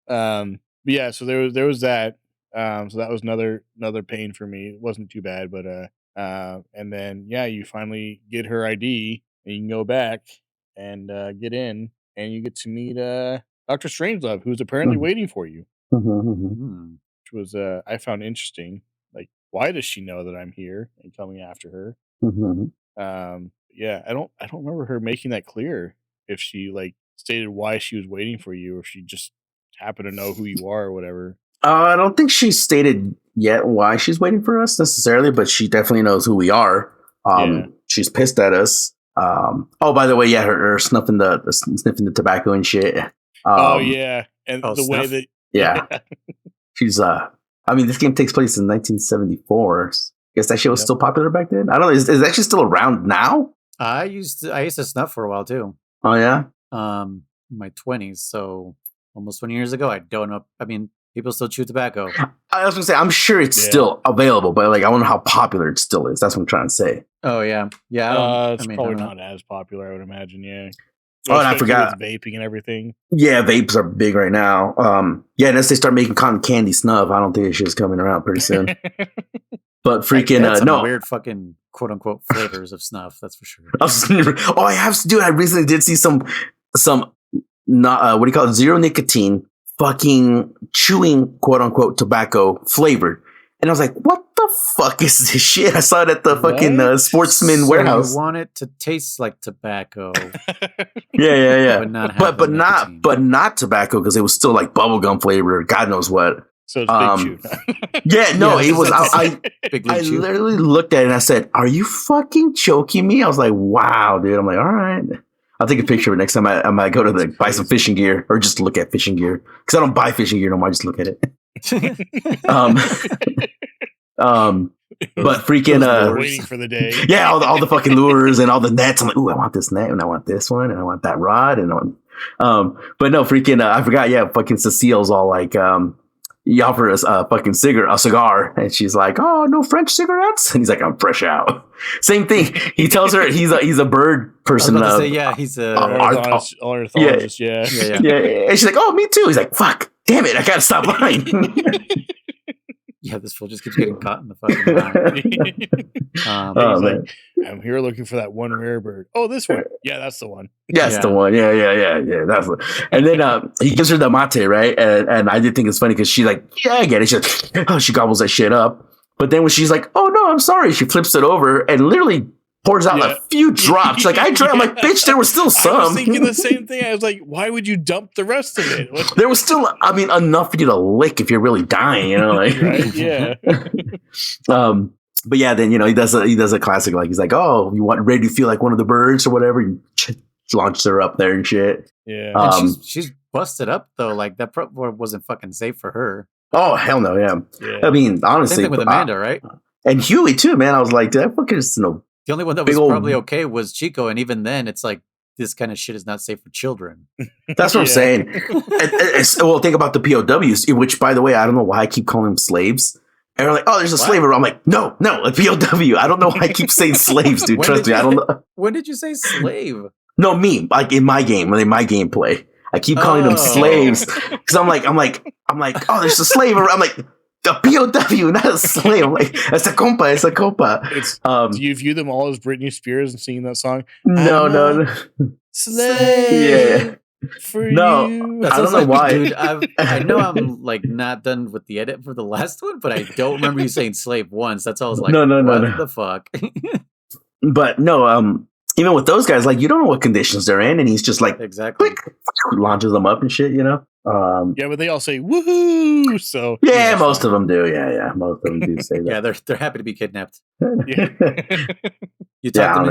But yeah, so there was that. So that was another pain for me. It wasn't too bad, but and then yeah, you finally get her ID and you can go back and get in and you get to meet Dr. Strangelove, who's apparently waiting for you. Hmm. Which was I found interesting. Like, why does she know that I'm here and coming after her? Yeah, I don't remember her making that clear. If she like stated why she was waiting for you, or if she just happened to know who you are or whatever. I don't think she stated yet why she's waiting for us necessarily, but she definitely knows who we are. She's pissed at us. Oh, by the way, yeah, her sniffing the tobacco and shit. Oh yeah, and the snuff? way that Yeah. She's I mean, this game takes place in 1974. Guess that shit was still popular back then. I don't know. Is it actually still around now? I used to snuff for a while too. Oh yeah. In my 20s, so almost 20 years ago. I don't know. I mean, people still chew tobacco. I was gonna say, I'm sure it's still available, but like, I wonder how popular it still is. That's what I'm trying to say. Oh yeah, yeah. It's probably not as popular, I would imagine. Yeah. Oh, and I forgot with vaping and everything. Yeah, vapes are big right now. Yeah, unless they start making cotton candy snuff, I don't think this shit's coming around pretty soon. But freaking some weird fucking quote unquote flavors of snuff. That's for sure. Oh, I have to do it. I recently did see some not what do you call it? Zero nicotine fucking chewing quote unquote tobacco flavored, and I was like, what the fuck is this shit? I saw it at the fucking Sportsman warehouse. You want it to taste like tobacco? yeah. But but not tobacco, because it was still like bubblegum flavor. God knows what. So it's Big Chew. Yeah, no, it was. I Chew. literally looked at it and I said, "Are you fucking choking me?" I was like, "Wow, dude." I'm like, "All right." I'll take a picture of it next time I might go to buy some fishing gear, or just look at fishing gear, because I don't buy fishing gear no more. I just look at it. But freaking waiting for the day. Yeah, all the fucking lures and all the nets. I'm like, ooh, I want this net and I want this one and I want that rod and but no, freaking I forgot. Yeah, fucking Cecile's all like, he offered us a fucking cigar, and she's like, "Oh, no French cigarettes," and he's like, "I'm fresh out." Same thing. He tells her he's a bird person. I was about to say, yeah, he's a ornithologist. Yeah. And she's like, "Oh, me too." He's like, "Fuck, damn it, I gotta stop lying." Yeah, this fool just keeps getting caught in the fucking line. He's like, "I'm here looking for that one rare bird." Oh, this one. Yeah, that's the one. That's the one. Yeah. That's and then he gives her the mate, right? And I did think it's funny because she's like, "Yeah, I get it." She gobbles that shit up. But then when she's like, "Oh no, I'm sorry," she flips it over and literally pours out a few drops. Like, I drank. I'm like, bitch, there was still some. I was thinking the same thing. I was like, why would you dump the rest of it? There was still, I mean, enough for you to lick if you're really dying, you know? Like, right? Yeah. But yeah, then, he does a classic, like, he's like, "Oh, you want ready to feel like one of the birds or whatever?" You launches her up there and shit. Yeah. And she's busted up though. Like, that probably wasn't fucking safe for her. Oh, hell no. Yeah. I mean, honestly. Same thing with Amanda, right? And Huey too, man. I was like, that fucking is the only one that was probably okay was Chico, and even then, it's like, this kind of shit is not safe for children. That's what I'm saying. Well, think about the POWs, which, by the way, I don't know why I keep calling them slaves. And they're like, "Oh, there's a slave." I'm like, no, a POW. I don't know why I keep saying slaves, dude. Trust me, I don't know. When did you say slave? No, me, like in my game, in my gameplay, I keep calling them slaves because I'm like, "Oh, there's a slave." I'm like, a POW, not a slave. I'm like, it's a compa. Do you view them all as Britney Spears and singing that song? No. Slave. Yeah. For no, you. I don't know why. Dude, I know I'm like not done with the edit for the last one, but I don't remember you saying slave once. That's all I was like, no. What the fuck? But no, even with those guys, like, you don't know what conditions they're in, and he's just like, exactly, launches them up and shit, Yeah, but they all say woohoo. So yeah, most of them do. Yeah, most of them do say that. Yeah, they're happy to be kidnapped. Yeah. You talk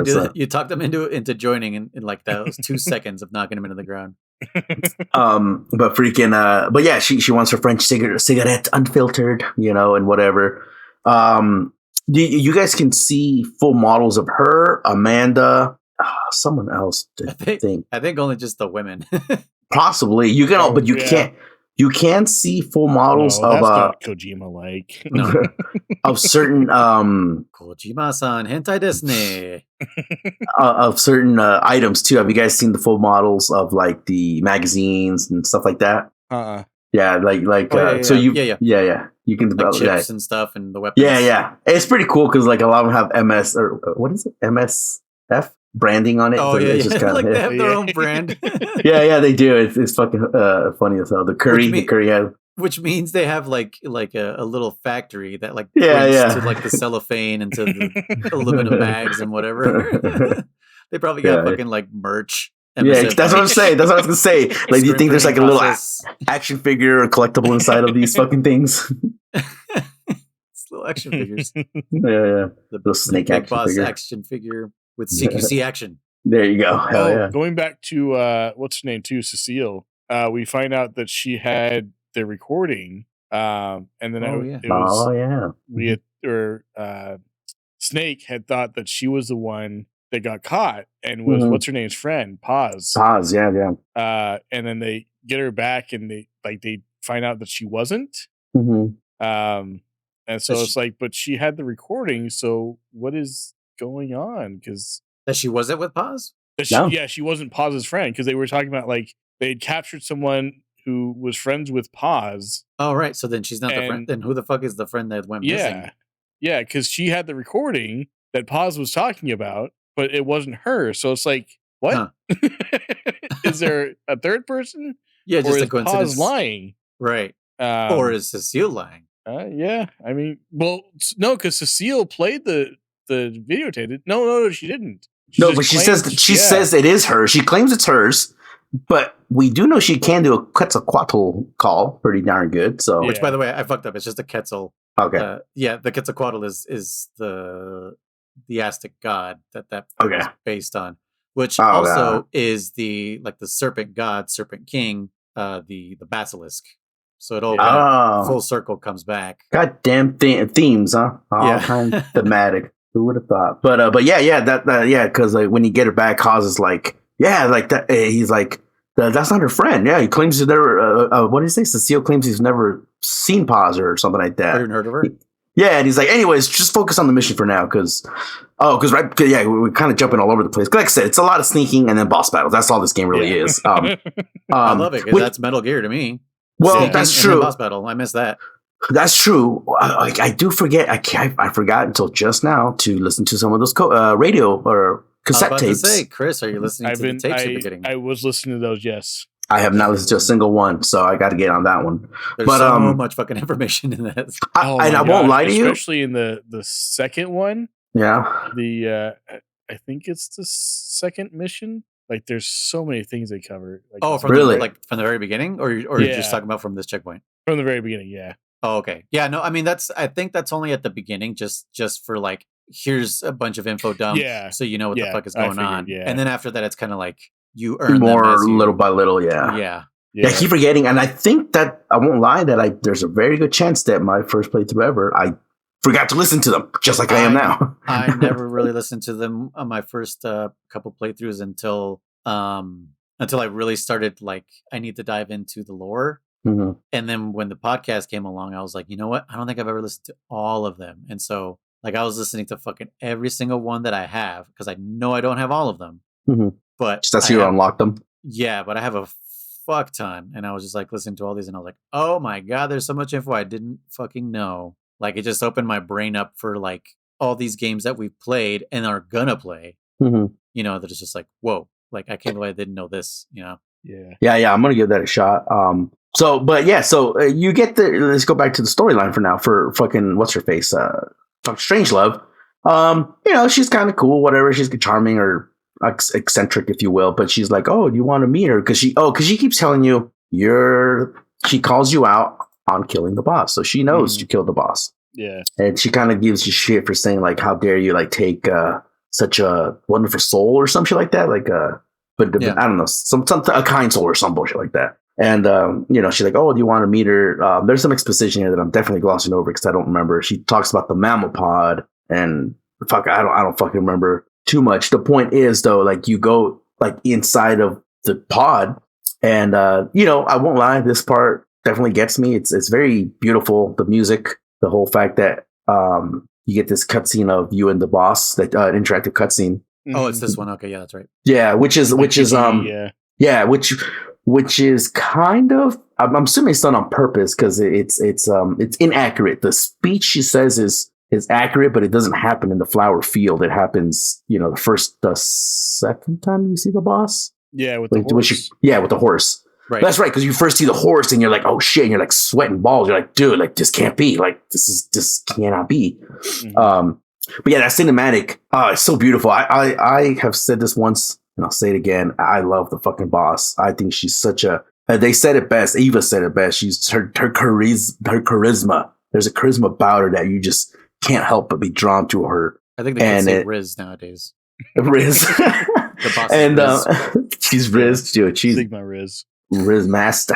them honestly. into joining in like those 2 seconds of knocking them into the ground. But freaking, but yeah, she wants her French cigarette unfiltered, and whatever. You guys can see full models of her, Amanda, someone else. I think only just the women. Possibly you can, but you can't. You can see full models No, of that's not Kojima like. No. of certain Kojima-san hentai desu of certain items too. Have you guys seen the full models of like the magazines and stuff like that? Yeah, so you you can develop like chips that and stuff and the weapons. Yeah, it's pretty cool because like a lot of them have MS or what is it, MSF branding on it. Oh so yeah, it's just kinda, like they have their own brand. yeah, they do. It's fucking funny as hell. The curry has. Which means they have like a little factory that like Yeah. to like the cellophane and to the aluminum bags and whatever. They probably got fucking like merch. Yeah, that's what I'm saying. That's what I was gonna say. Like, do you think there's like a little action figure or collectible inside of these fucking things? It's little action figures. Yeah. The little snake Big Boss action figure with CQC action. There you go. Hell yeah. Going back to what's her name too, Cecile. We find out that she had the recording, and then we had Snake had thought that she was the one that got caught and was what's her name's friend, Paz. Yeah. And then they get her back, and they find out that she wasn't. And so it's like, but she had the recording. So what is going on? Because that she wasn't with Paz. She wasn't Paz's friend because they were talking about like they had captured someone who was friends with Paz. Oh right, so then she's not the friend. Then who the fuck is the friend that went missing? Yeah, because she had the recording that Paz was talking about, but it wasn't her. So it's like, what? Huh. Is there a third person? Yeah, just or a coincidence. Paz lying, right? Or is Cecile lying? Yeah, I mean, well, no, because Cecile played the videotape. No, she didn't. But she says it is hers. She claims it's hers. But we do know she can do a Quetzalcoatl call pretty darn good. So, which, by the way, I fucked up. It's just a Quetzal. Okay. The Quetzalcoatl is the Aztec god that is based on, which is the serpent god, serpent king, the basilisk. So it all full circle comes back. Goddamn themes, huh? All kind of thematic. Who would have thought? But yeah, because like when you get her back, Cause is like. Yeah, like that. He's like, that's not her friend. Yeah, he claims he's never. What did he say? Cecile claims he's never seen Paz or something like that. I hadn't heard of her. Yeah, and he's like, anyways, just focus on the mission for now, because we're kind of jumping all over the place. Like I said, it's a lot of sneaking and then boss battles. That's all this game really is. I love it because that's Metal Gear to me. Well, sneaking, that's true. Boss battle, I miss that. That's true. I do forget. I forgot until just now to listen to some of those radio or cassette tapes. To say, Chris, are you listening to the tapes you're getting? I was listening to those. Yes, I have not listened to a single one, so I got to get on that one. There's so much fucking information in that. I won't lie to you, especially in the second one. Yeah, I think it's the second mission. Like, there's so many things they cover. Like, really? From the very beginning, or you're just talking about from this checkpoint? From the very beginning, yeah. Oh, okay. Yeah, no, I mean I think that's only at the beginning, just for like, here's a bunch of info dump, so you know what the fuck is going on. Yeah. And then after that, it's kind of like you earn more little by little. Yeah. I keep forgetting, and I think that I won't lie that there's a very good chance that my first playthrough ever, I forgot to listen to them, just like I am now. I never really listened to them on my first couple playthroughs until I really started like I need to dive into the lore. Mm-hmm. And then when the podcast came along, I was like, you know what? I don't think I've ever listened to all of them. And so like I was listening to fucking every single one that I have because I know I don't have all of them. Mm-hmm. But just as you unlock them. Yeah, but I have a fuck ton. And I was just like listening to all these and I was like, oh my God, there's so much info I didn't fucking know. Like it just opened my brain up for like all these games that we've played and are gonna play. Mm-hmm. You know, that it's just like, whoa, like I can't believe I didn't know this, you know? Yeah, I'm gonna give that a shot. So you get let's go back to the storyline for now for fucking what's her face, Strangelove. She's kind of cool, whatever. She's charming or eccentric, if you will. But she's like, oh, do you want to meet her? Because she keeps telling you she calls you out on killing the boss. So she knows you killed the boss. Yeah. And she kind of gives you shit for saying like, how dare you like take such a wonderful soul or some shit like that. Like, but I don't know, some a kind soul or some bullshit like that. And, she's like, oh, do you want to meet her? There's some exposition here that I'm definitely glossing over because I don't remember. She talks about the mammal pod and I don't fucking remember too much. The point is though, like you go like inside of the pod and, I won't lie. This part definitely gets me. It's very beautiful. The music, the whole fact that, you get this cutscene of you and the boss, that interactive cutscene. Oh, it's this one. Okay. Yeah, that's right. Yeah. Which is kind of, I'm assuming it's done on purpose because it's inaccurate. The speech she says is accurate, but it doesn't happen in the flower field. It happens, the second time you see the boss. Yeah, with the horse. With the horse. Right. That's right, because you first see the horse and you're like, oh shit, and you're like sweating balls. You're like, dude, like this can't be. Like this cannot be. Mm-hmm. But yeah, that cinematic, it's so beautiful. I have said this once and I'll say it again. I love the fucking boss. I think she's such a. They said it best. Eva said it best. She's her charisma. There's a charisma about her that you just can't help but be drawn to her. I think they can say Riz nowadays. Riz. The boss and Riz. She's Riz too. She's Sigma Riz. Riz master.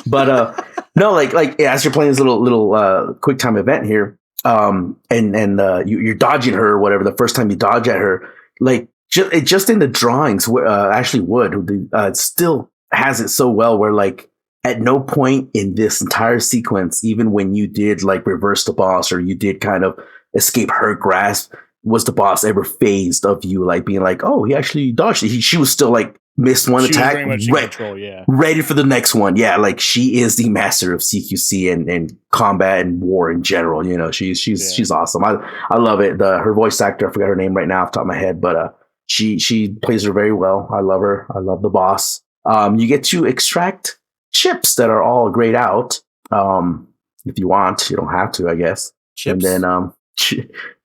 But no, like as you're playing this little quick time event here, you're dodging her or whatever. The first time you dodge at her, like just in the drawings, Ashley Wood, who still has it so well, where like at no point in this entire sequence, even when you did like reverse the boss or you did kind of escape her grasp, was the boss ever phased of you like being like, oh, he actually dodged it. She was still like missed one attack, very much in control, yeah, ready for the next one. Yeah, like she is the master of CQC and combat and war in general. She's awesome. I love it. Her voice actor, I forgot her name right now off the top of my head, but she plays her very well. I love her. I love the boss. You get to extract chips that are all grayed out. If you want, you don't have to, I guess. Chips. And then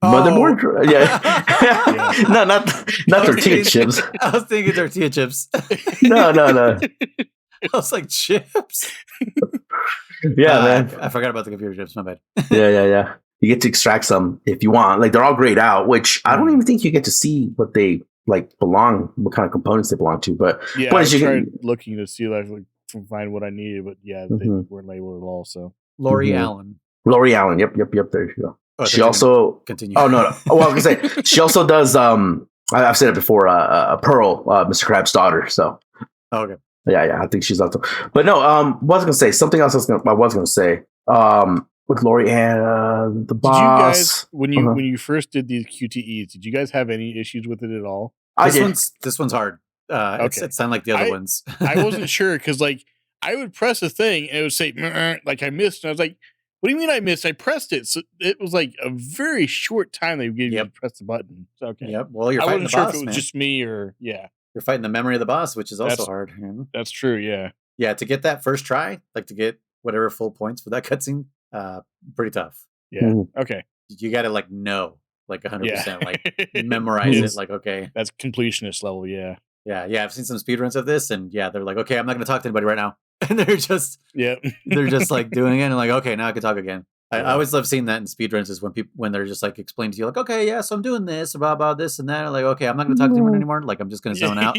motherboard, yeah. No, not tortilla chips. I was thinking tortilla chips. No. I was like, chips? Yeah, man. I forgot about the computer chips. My bad. Yeah. You get to extract some if you want. Like they're all grayed out, which I don't even think you get to see what they like belong, what kind of components they belong to. But yeah, I tried looking to see like find what I needed, but yeah, they weren't labeled at all. So Lori Allen. Yep. There you go. Oh, she also continue. Oh no. Well, I was gonna say she also does. I've said it before. Pearl, Mr. Crab's daughter. So. Okay. Yeah. I think she's awesome. But no. What was I gonna say? Something else. I was gonna say. With Lori and the boss. Did you guys when you first did these QTEs? Did you guys have any issues with it at all? This one's hard. Okay. It sounded like the other ones. I wasn't sure because like I would press a thing and it would say like I missed, and I was like, what do you mean I missed? I pressed it. So it was like a very short time they gave you to press the button. So, okay. Yep. Well, you're fighting the boss, I wasn't sure if it was just me or, yeah. You're fighting the memory of the boss, which is also hard. That's true, yeah. Yeah, to get that first try, like to get whatever full points for that cutscene, pretty tough. Yeah, okay. You got to like know, like 100%, like memorize it, like, okay. That's completionist level, yeah. Yeah, I've seen some speedruns of this, and yeah, they're like, okay, I'm not going to talk to anybody right now. And they're just like doing it and like, okay, now I can talk again. I always love seeing that in speedruns is when they're just like explaining to you like, okay, yeah, so I'm doing this about this and that. Like, okay, I'm not going to talk to anyone anymore. Like, I'm just going to zone out.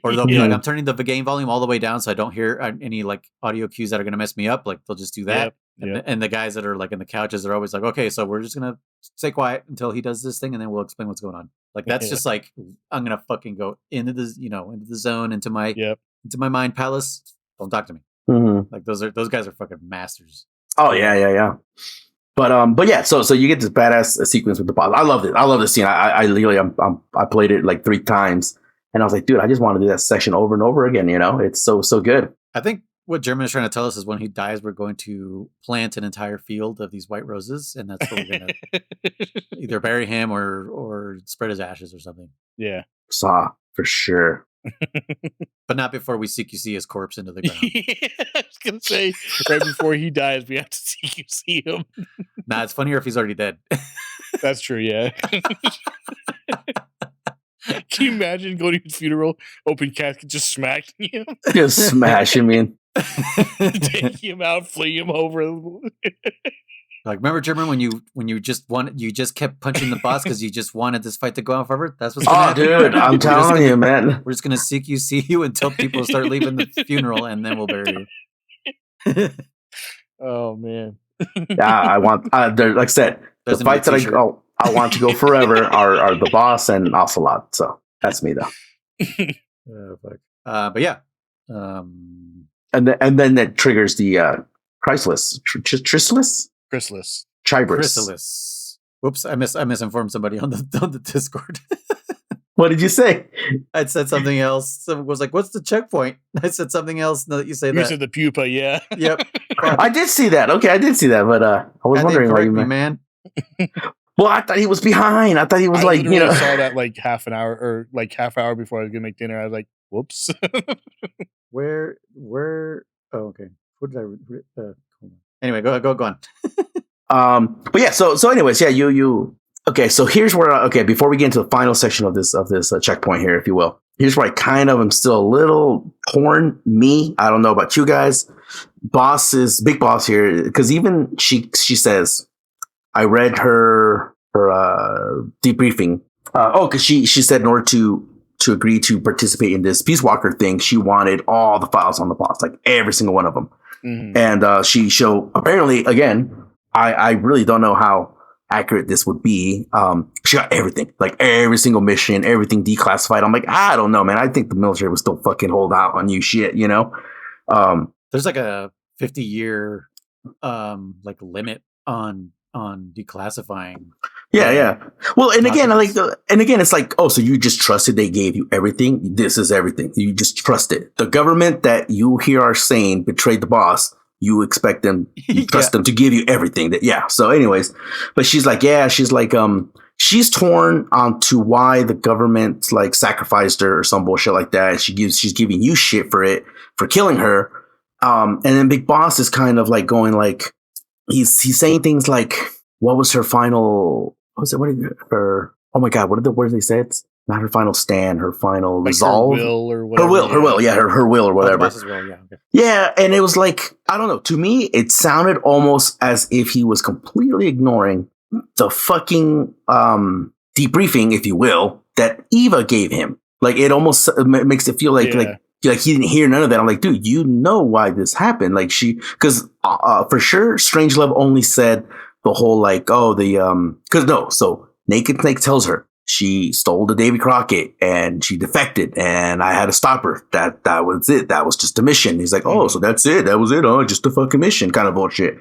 Or they'll be like, I'm turning the game volume all the way down so I don't hear any like audio cues that are going to mess me up. Like, they'll just do that. And the guys that are like in the couches are always like, okay, so we're just going to stay quiet until he does this thing and then we'll explain what's going on. Like, that's just like, I'm going to fucking go into the, into the zone, into my mind palace. Don't talk to me. Mm-hmm. Like those guys are fucking masters. Oh yeah. But yeah, so you get this badass sequence with the boss. I loved it. I love this scene. I literally I played it like 3 times, and I was like, dude, I just want to do that section over and over again. It's so good. I think what German is trying to tell us is when he dies, we're going to plant an entire field of these white roses, and that's where we're gonna either bury him or spread his ashes or something. Yeah, saw for sure. But not before we CQC his corpse into the ground. I was gonna say right before he dies, we have to CQC him. Nah, it's funnier if he's already dead. That's true, yeah. Can you imagine going to his funeral, open casket, just smacking him? Just smashing me. take him out, fling him over. Like, remember, German, when you just kept punching the boss because you just wanted this fight to go on forever? That's what's gonna happen. Dude, I'm telling you, man. We're just gonna see you until people start leaving the funeral, and then we'll bury you. Oh man. Yeah, I want. Like I said, the fights that I want to go forever are the boss and Ocelot. So that's me though. But yeah. And then that triggers the Chrysalis. Chrysalis. Chrysalis. Whoops, I misinformed somebody on the Discord. What did you say? I said something else. Someone was like, "What's the checkpoint?" I said something else. No, you say that. You said the pupa, yeah. Yep. I did see that. Okay, I did see that, but I was wondering why you meant. Man. Well, I thought he was behind. I thought he was I saw that like half hour before I was gonna make dinner. I was like, "Whoops." Where? Oh, okay. What did I? Anyway, go on. But yeah. So anyways, yeah. You. Okay. So here's where. Before we get into the final section of this checkpoint here, if you will. Here's where I kind of am still a little torn. I don't know about you guys. Big boss here, because even she says, I read her debriefing. Because she said in order to agree to participate in this Peace Walker thing, she wanted all the files on the boss, like every single one of them. Mm-hmm. And she showed, apparently, again, I really don't know how accurate this would be. She got everything, like every single mission, everything declassified. I'm like, I don't know, man. I think the military would still fucking hold out on you shit, you know? There's like a 50-year like limit on declassifying. Yeah. Well, and again, it's like, oh, so you just trusted they gave you everything? This is everything. You just trust it. The government that you here are saying betrayed the boss, you expect them, you trust them to give you everything. So anyways, but she's like, she's torn onto why the government like sacrificed her or some bullshit like that. She's giving you shit for killing her. And then Big Boss is kind of like going like, he's saying things like, what was her final? What was it? Oh my God! What are the words they said? Not her final stand, her final like resolve. Her will or whatever. Her will, yeah, her will or whatever. Will, yeah. Okay. Yeah, and it was like, I don't know. To me, it sounded almost as if he was completely ignoring the fucking debriefing, if you will, that Eva gave him. Like it almost makes it feel like he didn't hear none of that. I'm like, dude, you know why this happened? Like because for sure, Strangelove only said the whole like, so Naked Snake tells her she stole the Davy Crockett and she defected and I had to stop her. That was it. That was just a mission. He's like, oh, so that's it. That was it. Oh, just a fucking mission kind of bullshit.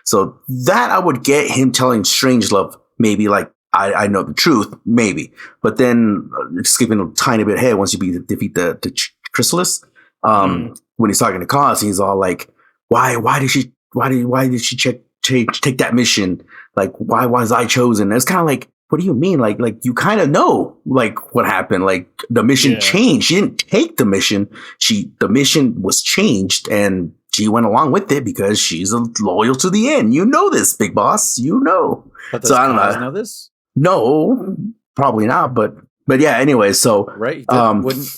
So that I would get him telling Strangelove maybe like, I know the truth, maybe. But then skipping a tiny bit ahead, once you defeat the Chrysalis, when he's talking to Cause, he's all like, why did she take that mission? Like, why was I chosen? And it's kind of like, what do you mean? Like you kind of know like what happened. Like the mission changed. She didn't take the mission. The mission was changed and she went along with it because she's loyal to the end. You know this, Big Boss. You know. But does Cause know this? No, probably not. But yeah. Anyway, so right.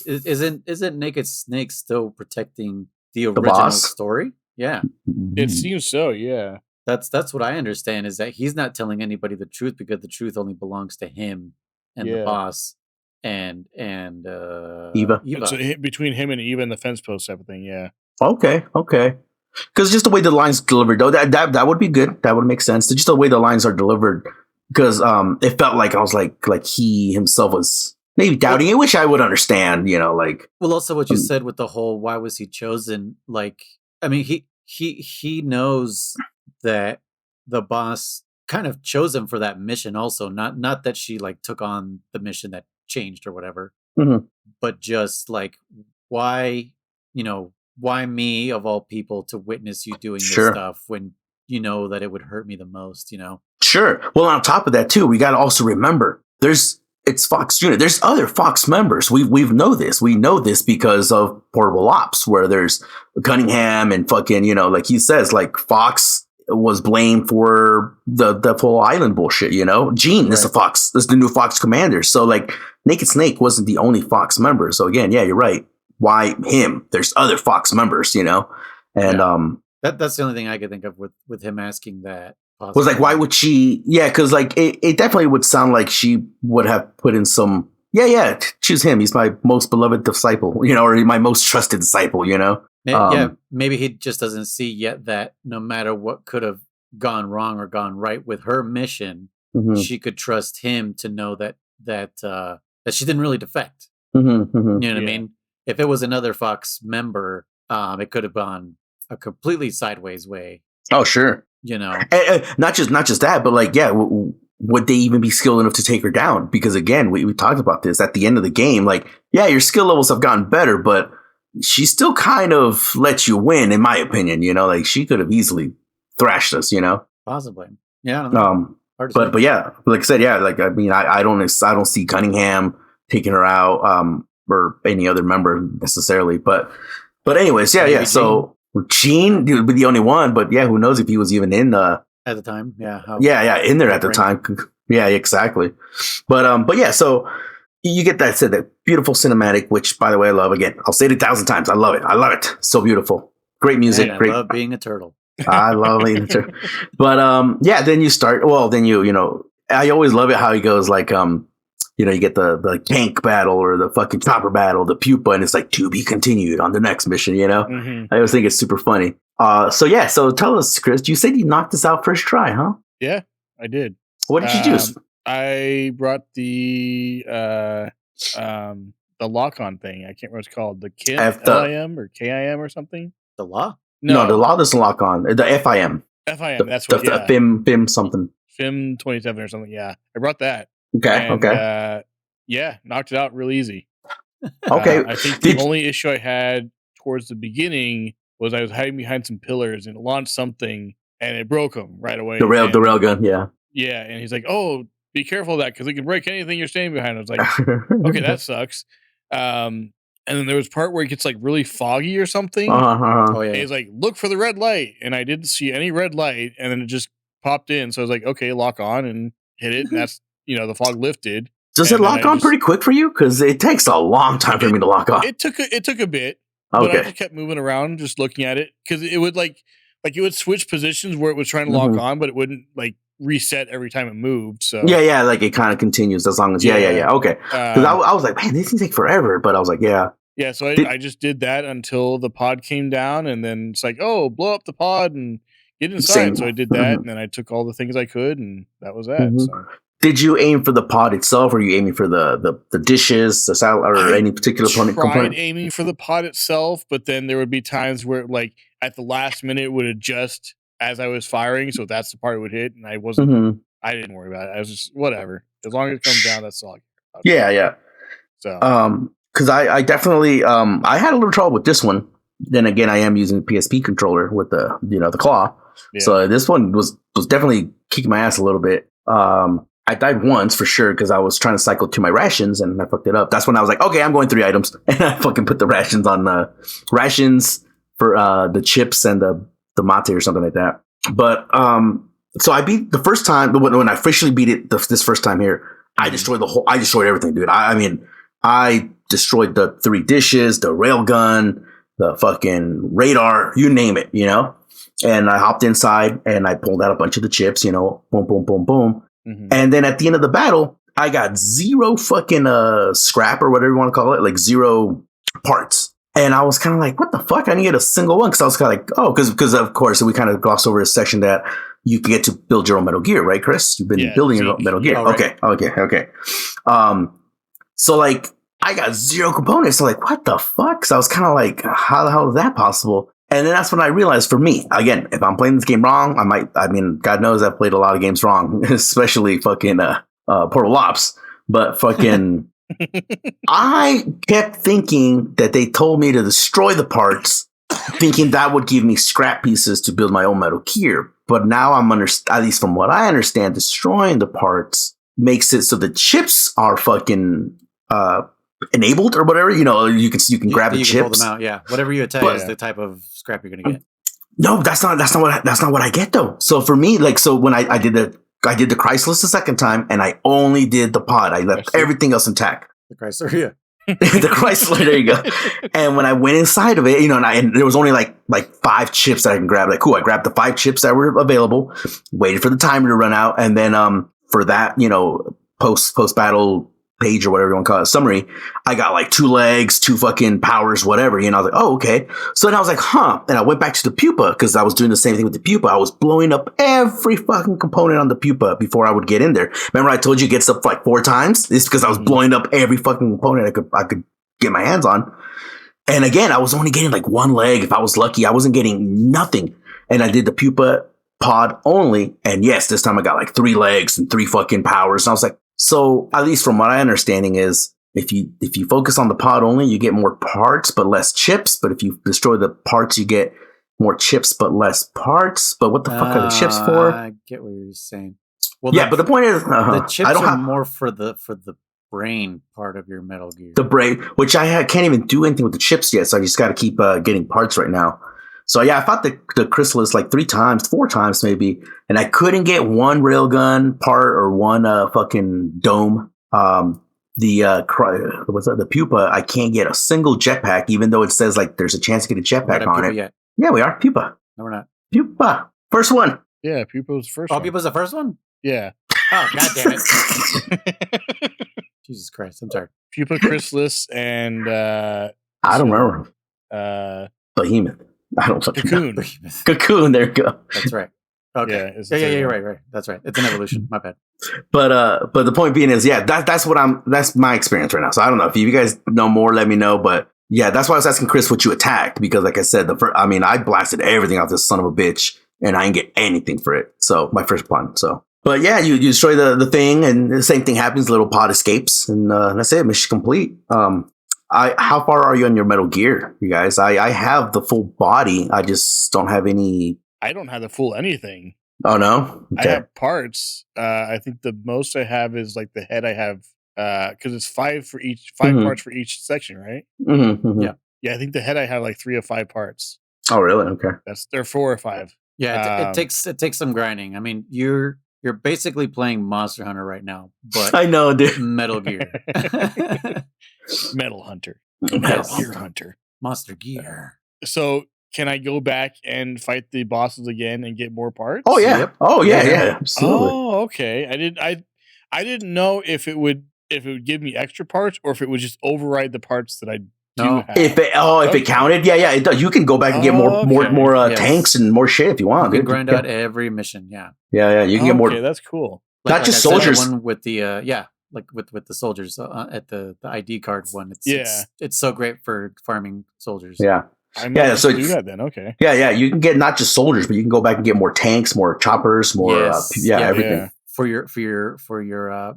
Isn't Naked Snake still protecting the original boss? Story? Yeah, it seems so. Yeah. That's what I understand is that he's not telling anybody the truth because the truth only belongs to him and the boss and Eva. So between him and Eva and the fence post type of thing, yeah. Okay. Because just the way the lines delivered, though, that would be good. That would make sense. Just the way the lines are delivered, because it felt like I was like he himself was maybe doubting it, which I would understand. You know, like also what you said with the whole why was he chosen? Like, I mean, he knows that the boss kind of chose him for that mission also, not that she like took on the mission that changed or whatever, but just like why me of all people to witness you doing this stuff when you know that it would hurt me the most, you know? Sure. Well, on top of that too, we got to also remember it's Fox Unit. There's other Fox members. We know this. We know this because of Portable Ops, where there's Cunningham and fucking, like he says, like Fox was blamed for the whole island bullshit, Gene is a Fox. This is the new Fox commander. So like Naked Snake wasn't the only Fox member. So again, yeah, you're right. Why him? There's other Fox members, And that's the only thing I could think of with him asking that. Was like, why would she? Yeah, because like it definitely would sound like she would have put in some. Yeah, choose him. He's my most beloved disciple, or my most trusted disciple, Maybe he just doesn't see yet that no matter what could have gone wrong or gone right with her mission, she could trust him to know that she didn't really defect. You know what I mean? If it was another Fox member, it could have gone a completely sideways way. Oh, sure. Not just that, but like, would they even be skilled enough to take her down? Because again, we talked about this at the end of the game. Like, your skill levels have gotten better, but she still kind of lets you win, in my opinion. Like she could have easily thrashed us. Possibly. Yeah. I don't know. But yeah, like I said, like I mean, I don't see Cunningham taking her out, or any other member necessarily. But anyways, yeah. So Gene would be the only one, but who knows if he was even in the at the time? In there at the time. Yeah, exactly. But yeah, so you get that beautiful cinematic, which by the way I love. Again, I'll say it 1,000 times. I love it. So beautiful, great music. I great. love being a turtle. I love being a turtle. But then you start. Well, then I always love it how he goes like you get the tank battle or the fucking chopper battle, the pupa, and it's like to be continued on the next mission. I always think it's super funny. So tell us, Chris. You said you knocked this out first try, huh? Yeah, I did. What did you use? I brought the lock-on thing. I can't remember what it's called. The KIM, LIM or KIM or something. The law? No, the law doesn't lock on. The FIM. FIM. That's what. The FIM something. FIM 27 or something. Yeah, I brought that. Okay. Knocked it out real easy. Okay. I think the only issue I had towards the beginning was I was hiding behind some pillars and it launched something and it broke them right away. The rail gun, yeah. Yeah, and he's like, "Oh, be careful of that because it can break anything you're standing behind." I was like, "Okay, that sucks." And then there was part where it gets like really foggy or something. Oh yeah. And he's like, "Look for the red light," and I didn't see any red light, and then it just popped in. So I was like, "Okay, lock on," and hit it, and that's the fog lifted. Does it lock on pretty quick for you? Because it takes a long time for me to lock on. It took a bit, but I just kept moving around, just looking at it because it would like it would switch positions where it was trying to lock on, but it wouldn't like reset every time it moved. So yeah, like it kind of continues as long as okay. Because I was like, man, this can take forever, but I was like, yeah. So I just did that until the pod came down, and then it's like, oh, blow up the pod and get inside. Same. So I did that, and then I took all the things I could, and that was that. So. Did you aim for the pod itself, or are you aiming for the dishes, the salad, or any particular component? I tried aiming for the pod itself, but then there would be times where, like, at the last minute, it would adjust as I was firing, so that's the part it would hit, and I wasn't. I didn't worry about it. I was just whatever. As long as it comes down, that's all I care about. Yeah. So, because I definitely I had a little trouble with this one. Then again, I am using the PSP controller with the the claw, so this one was definitely kicking my ass a little bit. I died once for sure because I was trying to cycle to my rations and I fucked it up. That's when I was like, okay, I'm going 3 items, and I fucking put the rations on the rations for the chips and the mate or something like that. But so I beat the first time when I officially beat it this first time here. I destroyed everything, dude. I mean, I destroyed the 3 dishes, the railgun, the fucking radar, you name it, And I hopped inside and I pulled out a bunch of the chips, boom, boom, boom, boom. And then at the end of the battle, I got 0 fucking scrap or whatever you want to call it, like 0 parts. And I was kind of like, what the fuck? I didn't get a single one because I was kind of like, oh, because of course we kind of glossed over a section that you can get to build your own Metal Gear, right, Chris? You've been building your own Metal Gear. Right. Okay. So like I got 0 components. So like, what the fuck? So I was kind of like, how the hell is that possible? And then that's when I realized for me, again, if I'm playing this game wrong, God knows I've played a lot of games wrong, especially fucking Portal Ops. But fucking, I kept thinking that they told me to destroy the parts, thinking that would give me scrap pieces to build my own Metal Gear. But now at least from what I understand, destroying the parts makes it so the chips are fucking enabled or whatever. You can grab the chips. Pull them out, yeah. Whatever you attack is the type of scrap you're gonna get. No, that's not what I get though. So for me, like, so when I did the Chrysler the second time, and I only did the pod. I left everything else intact. The Chrysler, yeah. The Chrysler, there you go. And when I went inside of it, and there was only like 5 chips that I can grab. Like, cool, I grabbed the 5 chips that were available, waited for the timer to run out, and then for that, post battle page or whatever you want to call it, summary, I got like 2 legs, 2 fucking powers, whatever. I was like, oh, okay. So then I was like, huh. And I went back to the pupa because I was doing the same thing with the pupa. I was blowing up every fucking component on the pupa before I would get in there. Remember I told you it gets up like 4 times? It's because I was blowing up every fucking component I could get my hands on. And again, I was only getting like 1 leg. If I was lucky, I wasn't getting nothing. And I did the pupa pod only. And yes, this time I got like 3 legs and 3 fucking powers. And I was like, so at least from what I understanding is if you focus on the pod only, you get more parts but less chips. But if you destroy the parts, you get more chips but less parts. But what the fuck are the chips for? I get what you're saying. Well, yeah, but the point is, the chips are more for the brain part of your Metal Gear. The brain, which can't even do anything with the chips yet. So I just got to keep getting parts right now. So yeah, I fought the Chrysalis like 3 times, 4 times maybe, and I couldn't get 1 railgun part or 1 fucking dome. The pupa, I can't get a single jetpack, even though it says like there's a chance to get a jetpack on it. Yet. Yeah, we are pupa. No, we're not. Pupa, first one. Yeah, pupa was the first. Oh, one. pupa's the first one. Yeah. Oh, god damn it! Jesus Christ, I'm sorry. Pupa, Chrysalis, and I don't remember. Behemoth. I don't fucking Cocoon. know. Cocoon. There you go. That's right. Okay. Yeah, You're right. That's right. It's an evolution. My bad. But the point being is, yeah, that's my experience right now. So I don't know if you guys know more, let me know. But yeah, that's why I was asking Chris what you attacked, because like I said, I blasted everything off this son of a bitch, and I didn't get anything for it. So my first one. So, but yeah, you destroy the thing, and the same thing happens. The little pod escapes, and that's it. Mission complete. How far are you on your Metal Gear, you guys? I have the full body. I just don't have any. I don't have the full anything. Oh no, okay. I have parts. I think the most I have is like the head. I have because it's 5 for each, 5 parts for each section, right? Mm-hmm. Yeah. I think the head I have like 3 of 5 parts. Oh really? Okay. They're 4 or 5. Yeah, it takes some grinding. I mean, you're basically playing Monster Hunter right now, but I know, dude. Metal Gear. Metal Hunter. Metal Gear Hunter. Monster Gear. So can I go back and fight the bosses again and get more parts? Oh yeah. Yep. Oh yeah. Absolutely. Oh, okay. I didn't know if it would give me extra parts or if it would just override the parts that I do have. If it counted, yeah, it does. You can go back and get more tanks and more shit if you want. You can grind out every mission. Yeah. Yeah. You can get more. Okay, that's cool. Not just soldiers. One with the like with the soldiers at the ID card one. It's so great for farming soldiers. Yeah. So do that then. Okay. Yeah. You can get not just soldiers, but you can go back and get more tanks, more choppers, more everything. Yeah. For your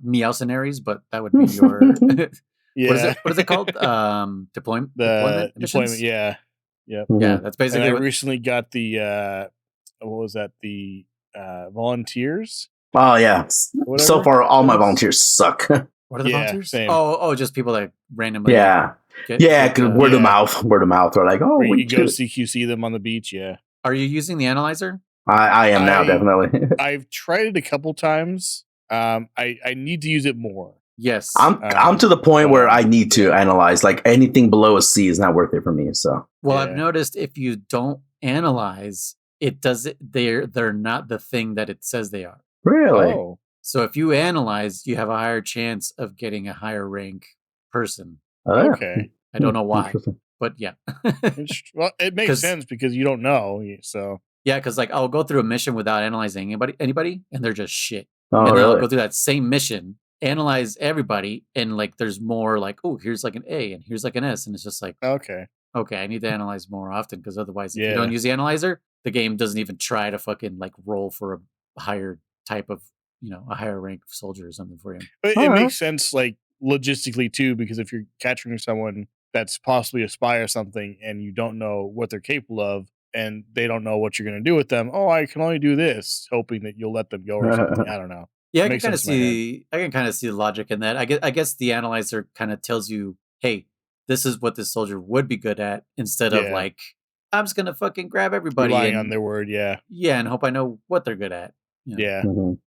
Meowcenaries, but that would be your what is it called? Deployment. Deployment. Yeah. Yeah. Mm-hmm. Yeah. That's basically. And I recently got the what was that? The volunteers. Oh yeah. Whatever. So far, all my volunteers suck. What are the volunteers? Same. Oh, just people that randomly. Because word of mouth. They're like, oh, you go CQC them on the beach. Yeah. Are you using the analyzer? I am now, definitely. I've tried it a couple times. I need to use it more. Yes. I'm to the point where I need to analyze. Like anything below a C is not worth it for me. So I've noticed if you don't analyze, it does it. They're not the thing that it says they are. Really? Oh. So if you analyze, you have a higher chance of getting a higher rank person. Okay. I don't know why, but yeah. Well, it makes sense because you don't know. So yeah, because like I'll go through a mission without analyzing anybody, and they're just shit. Oh, and really? then I'll go through that same mission, analyze everybody, and like there's more like, oh, here's like an A and here's like an S, and it's just like okay, I need to analyze more often because otherwise, if you don't use the analyzer, the game doesn't even try to fucking like roll for a higher type of a higher rank soldier or something for you. But it makes sense, like logistically too, because if you're capturing someone that's possibly a spy or something, and you don't know what they're capable of, and they don't know what you're going to do with them. Oh, I can only do this, hoping that you'll let them go or something. I don't know. Yeah, I can kind of see the logic in that. I guess the analyzer kind of tells you, hey, this is what this soldier would be good at, instead of like, I'm just gonna fucking grab everybody relying on their word. Yeah, and hope I know what they're good at. Yeah,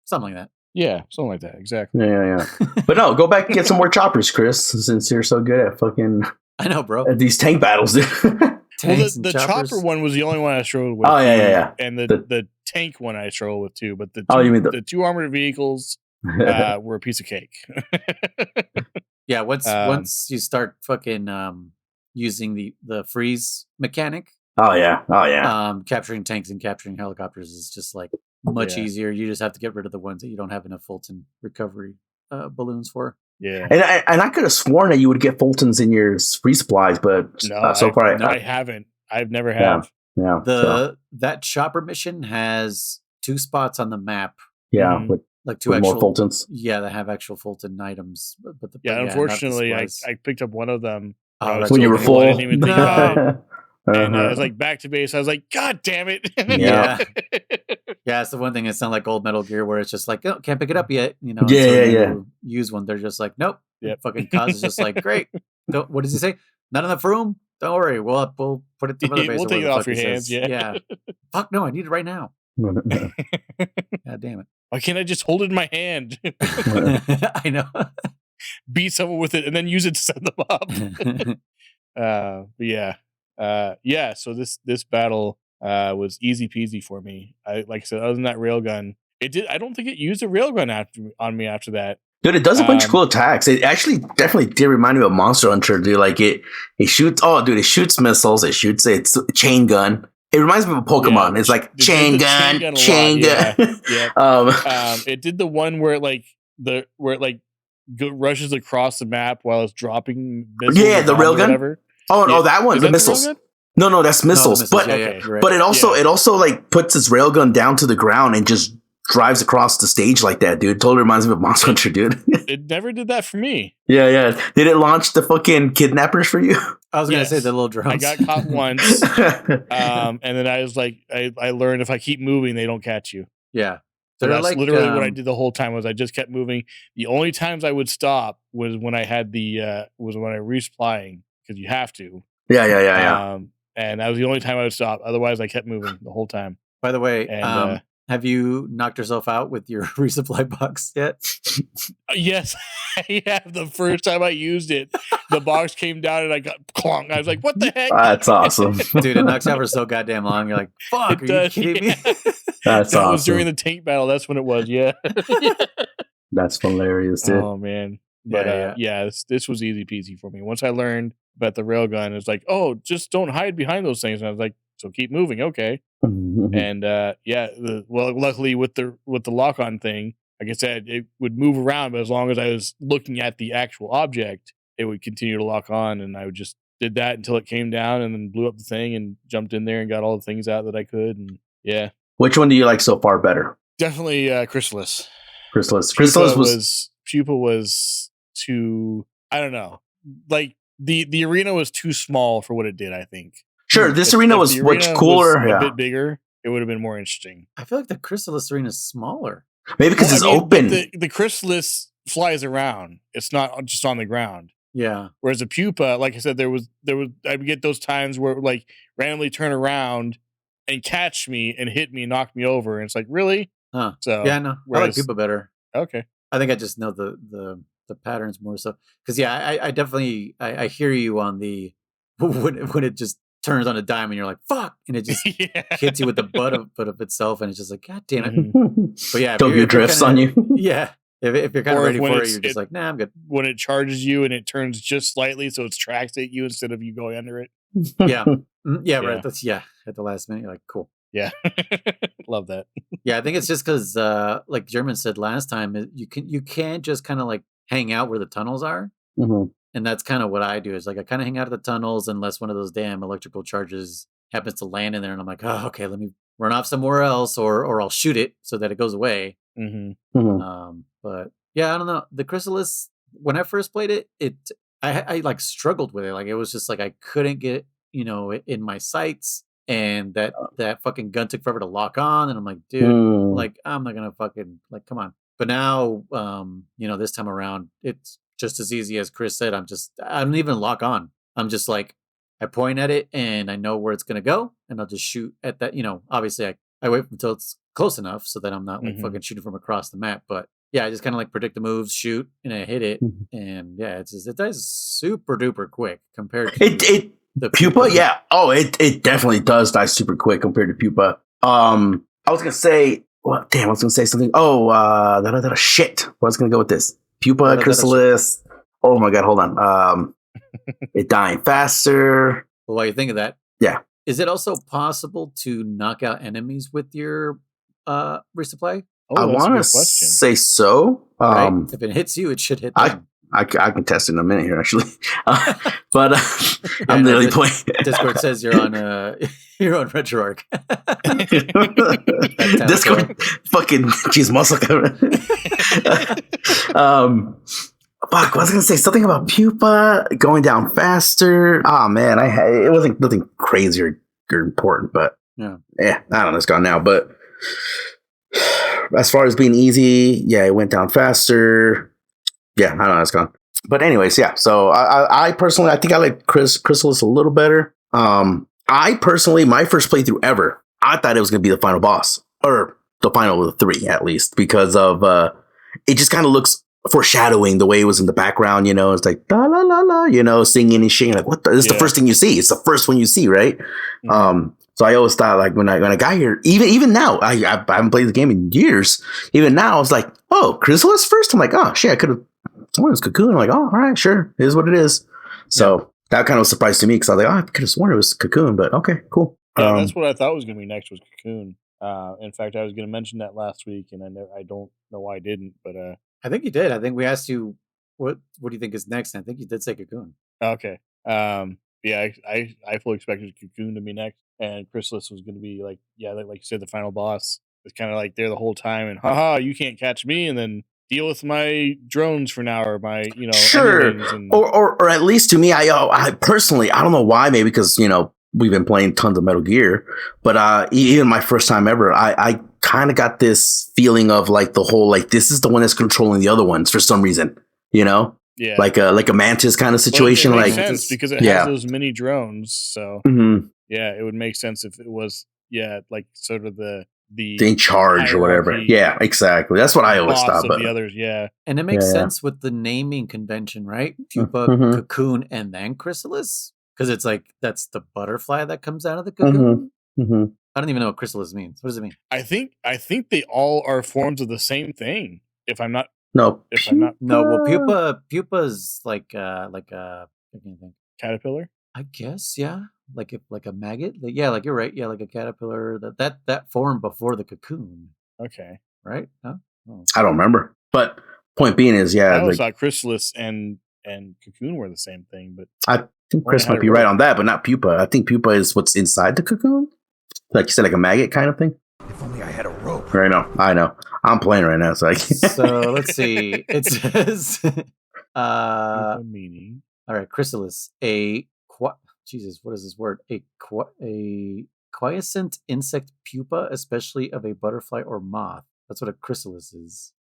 something like that. Yeah, something like that. Exactly. Yeah. But no, go back and get some more choppers, Chris, since you're so good at fucking I know, bro. at these tank battles, dude. Tanks Well, and the choppers. chopper one was the only one I struggled with. Oh, yeah. And The- the tank one I struggled with too. But Oh, you mean the two armored vehicles were a piece of cake. Yeah, once Um, once you start fucking using the freeze mechanic, Oh yeah. capturing tanks and capturing helicopters is just like much Yeah. easier. You just have to get rid of the ones that you don't have enough Fulton recovery balloons for. Yeah. And I could have sworn that you would get Fultons in your free supplies, but No, so far I haven't. I've never have. Yeah. That chopper mission has 2 spots on the map, Mhm. With like 2 more actual Fultons. Yeah, that have actual Fulton items. But Yeah, not the unfortunately, supplies. I picked up one of them Oh, I was that's When you were told full. I didn't even think about it. And Uh-huh. I was like back to base. I was like, God damn it! Yeah. Yeah, it's the one thing. It's not like old Metal Gear where it's just like, oh, can't pick it up yet. Yeah, until yeah. you use one. They're just like, nope. Yep. Fucking Kaz is just like, great. What does he say? Not enough room. Don't worry. We'll put it to another base. We'll or take it whatever off the your fuck he hands. says. Yeah. Fuck no, I need it right now. God damn Why can't I just hold it in my hand, it. I know. beat someone with it, and then use it to set them up? But yeah. So this battle was easy peasy for me. Like I said, other than that railgun, it did. I don't think it used a railgun on me after that. Dude, it does a bunch of cool attacks. It actually definitely did remind me of Monster Hunter, dude. Like it shoots. Oh, dude, it shoots missiles. It's a chain gun. It reminds me of Pokemon. Yeah, it's like it chain did the gun, gun a chain lot, gun. yeah. It did the one where it rushes across the map while it's dropping missiles. Yeah, or the bombs or railgun? whatever. Oh, that one, Is the that missiles. railgun? No, that's missiles. missiles, But yeah, okay. you're right. but it also Yeah. like puts its railgun down to the ground and just drives across the stage like that, dude. Totally reminds me of Monster Hunter, dude. It never did that for me. Yeah. Did it launch the fucking kidnappers for you? I was gonna say Yes. the little drones. I got caught once, and then I was like, I learned if I keep moving, they don't catch you. Yeah. So They're that's like, literally what I did the whole time. Was I just kept moving. The only times I would stop was when I had was when I resupplying, because you have to. Yeah. And that was the only time I would stop. Otherwise, I kept moving the whole time. By the way, And have you knocked yourself out with your resupply box yet? yes, I have. The first time I used it, the box came down and I got clunk. I was like, "What the heck?" That's awesome. Dude, it knocks you out for so goddamn long. You're like, fuck, It are you does, kidding me? yeah. That's That awesome. was during the tank battle. That's when it was. Yeah. That's hilarious, dude. Oh man. But Yeah. This was easy peasy for me. Once I learned about the railgun, it's like, oh, just don't hide behind those things. And I was like, so keep moving, okay. And luckily with the lock on thing, like I said, it would move around, but as long as I was looking at the actual object, it would continue to lock on, and I would just did that until it came down, and then blew up the thing and jumped in there and got all the things out that I could. And yeah, Which one do you like so far better? definitely Chrysalis. Chrysalis Pupa was too, I don't know, like the arena was too small for what it did. I think. Sure, this arena was the much arena cooler. was Yeah. a bit bigger. It would have been more interesting. I feel like the Chrysalis arena is smaller. Maybe because it's open. The Chrysalis flies around. It's not just on the ground. Yeah. Whereas a pupa, like I said, there was I would get those times where it would like randomly turn around and catch me and hit me, knock me over, and it's like, really? Huh. So Yeah, no. I like whereas- Pupa better. Okay. I think I just know the patterns more so. Because yeah, I definitely I hear you on the when it just turns on a dime and you're like, fuck, and it just Yeah. hits you with the butt of itself, and it's just like, god damn it. Mhm. But yeah, if Tokyo you're drifts kinda- on you. Yeah. If you're kind Or of ready when for it, it's- you're just like, nah, I'm good. When it charges you and it turns just slightly, so it's tracks at you instead of you going under it. Yeah. Yeah, Yeah. right. That's at the last minute, you're like, cool. Yeah. Love that. Yeah, I think it's just because, like German said last time, you can't just kind of like hang out where the tunnels are, Mhm. and that's kind of what I do. Is like I kind of hang out at the tunnels unless one of those damn electrical charges happens to land in there, and I'm like, oh, okay, let me run off somewhere else, or I'll shoot it so that it goes away. Mm-hmm. Mhm. But yeah, I don't know. The Chrysalis, when I first played it, I like struggled with it. Like it was just like I couldn't get in my sights. And that fucking gun took forever to lock on, and I'm like, dude, Mm. like I'm not gonna fucking like, come on. But now, this time around, it's just as easy as Chris said. I don't even lock on. I'm just like, I point at it and I know where it's gonna go, and I'll just shoot at that. Obviously I wait until it's close enough so that I'm not like Mhm. fucking shooting from across the map. But Yeah, I just kind of like predict the moves, shoot, and I hit it, Mhm. and yeah, it does super duper quick compared to It the pupa, yeah. Oh, it definitely does die super quick compared to pupa. I was gonna say, well, damn, I was gonna say something. Oh, shit. I was gonna go with this pupa chrysalis. Oh my god, hold on. It dying faster. Well, while you think of that, Yeah. is it also possible to knock out enemies with your resupply? I Oh, that's a want to good question. say so. Right? If it hits you, it should hit I them. I can test it in a minute here, actually. But Yeah, I'm no, literally playing. Discord says you're on you're on RetroArch. Discord, fucking jeez, muscle cover. Fuck, I was gonna say something about pupa going down faster. Oh man, it wasn't nothing crazy or important, but Yeah, I don't know. It's gone now, but as far as being easy, yeah, it went down faster. Yeah, I don't know. It's gone. But anyways, yeah. So I personally, I think I like Chrysalis a little better. I personally, my first playthrough ever, I thought it was going to be the final boss or the final of the 3 at least because of it just kind of looks foreshadowing the way it was in the background. You know, it's like la la la la. You know, singing and shit. Like what? This is the first thing you see. It's the first one you see, right? Mm-hmm. So I always thought like when I got here, even now, I haven't played the game in years. Even now, I was like, oh, Chrysalis first. I'm like, oh shit, I could have. Sworn it was Cocoon. I'm like, oh, all right, sure, it is what it is. So that kind of was a surprise to me because I was like, oh, I could have sworn it was Cocoon, but okay, cool. Yeah, that's what I thought was going to be next was Cocoon. In fact, I was going to mention that last week, and I don't know why I didn't, but I think you did. I think we asked you what do you think is next, and I think you did say Cocoon. Okay. Yeah, I fully expected Cocoon to be next, and Chrysalis was going to be like you said, the final boss. It's kind of like there the whole time, and haha, you can't catch me, and then deal with my drones for now, or my sure, and... or at least to me, I personally, I don't know why, maybe because we've been playing tons of Metal Gear, but even my first time ever, I kind of got this feeling of like the whole like this is the one that's controlling the other ones for some reason, Yeah, like a Mantis kind of situation. Well, it makes like sense because it has those mini drones, so yeah, it would make sense if it was like sort of the in charge or whatever. Yeah, exactly. That's what I always thought. But the others, and it makes sense with the naming convention, right? Pupa, Cocoon, and then Chrysalis, because it's like that's the butterfly that comes out of the cocoon. I don't even know what Chrysalis means. What does it mean? I think they all are forms of the same thing. If I'm not no, well, pupa's like I can't think. Caterpillar. I guess, yeah. Like a maggot. Like you're right. Yeah, like a caterpillar. That formed before the cocoon. Okay. Right? Huh? Oh. I don't remember. But point being is, I always thought Chrysalis and cocoon were the same thing, but I think Chris might be right on that, but not pupa. I think pupa is what's inside the cocoon. Like you said, like a maggot kind of thing. If only I had a rope. I know. I'm playing right now, so So let's see. It says meaning. All right, Chrysalis, Jesus, what is this word? A quiescent insect pupa, especially of a butterfly or moth. That's what a chrysalis is.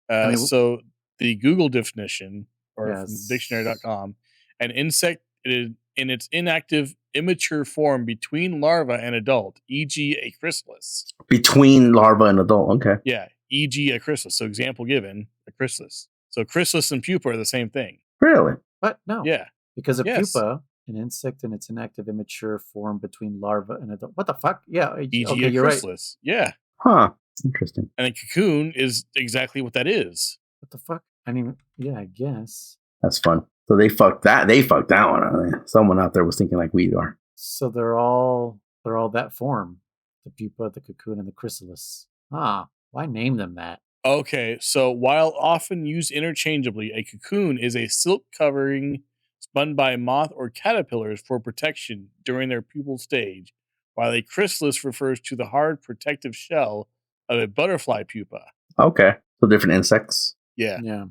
So the Google definition, or from dictionary.com, an insect in its inactive, immature form between larva and adult, e.g. a chrysalis. Between larva and adult, okay. Yeah, e.g. a chrysalis. So example given, a chrysalis. So chrysalis and pupa are the same thing. Really? What? No. Yeah. Because a pupa, an insect in its inactive, immature form between larva and adult. What the fuck? Yeah. E.g. a chrysalis. Right. Yeah. Huh. Interesting. And a cocoon is exactly what that is. What the fuck? I mean, yeah, I guess. That's fun. So they fucked that one. Someone out there was thinking like we are. So they're all that form. The pupa, the cocoon, and the chrysalis. Why name them that? Okay, so while often used interchangeably, a cocoon is a silk covering spun by moth or caterpillars for protection during their pupal stage, while a chrysalis refers to the hard protective shell of a butterfly pupa. Okay, so different insects. Yeah. Yeah.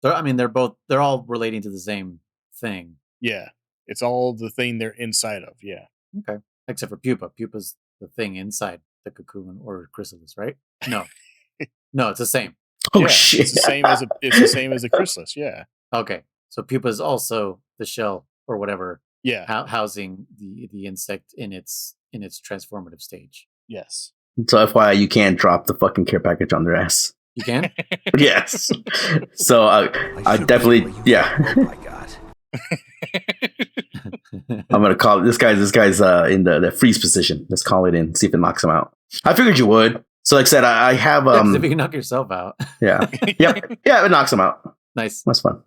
They're all relating to the same thing. Yeah, it's all the thing they're inside of. Yeah. Okay, except for pupa. Pupa's the thing inside the cocoon or chrysalis, right? No. No, it's the same. Oh shit! It's the same as a chrysalis. Yeah. Okay, so pupa is also the shell or whatever. Yeah. Housing the insect in its transformative stage. Yes. So FYI, you can't drop the fucking care package on their ass. You can? Yes. So I definitely, yeah. Oh my god. I'm gonna call this guy's in the freeze position. Let's call it in, see if it knocks him out. I figured you would. So like I said, I have Yeah, 'cause if you can knock yourself out. yeah. Yep. Yeah, it knocks him out. Nice. That's fun.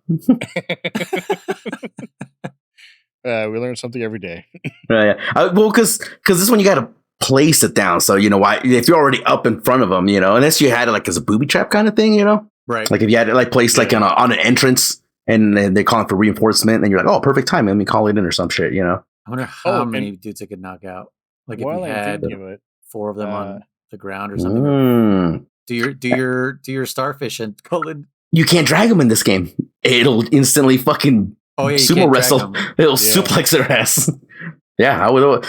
We learn something every day. Yeah. Well, because this one you got to place it down. So you know why if you're already up in front of them, you know, unless you had it like as a booby trap kind of thing, you know, Right. like if you had it like placed like on an entrance and they're calling for reinforcement, and you're like, oh, perfect time, let me call it in or some shit, you know. I wonder how many dudes it could knock out. Like if you had it, 4 of them on the ground or something. Do your starfish and colon. You can't drag them in this game. It'll instantly fucking sumo wrestle. It'll suplex their ass. Yeah,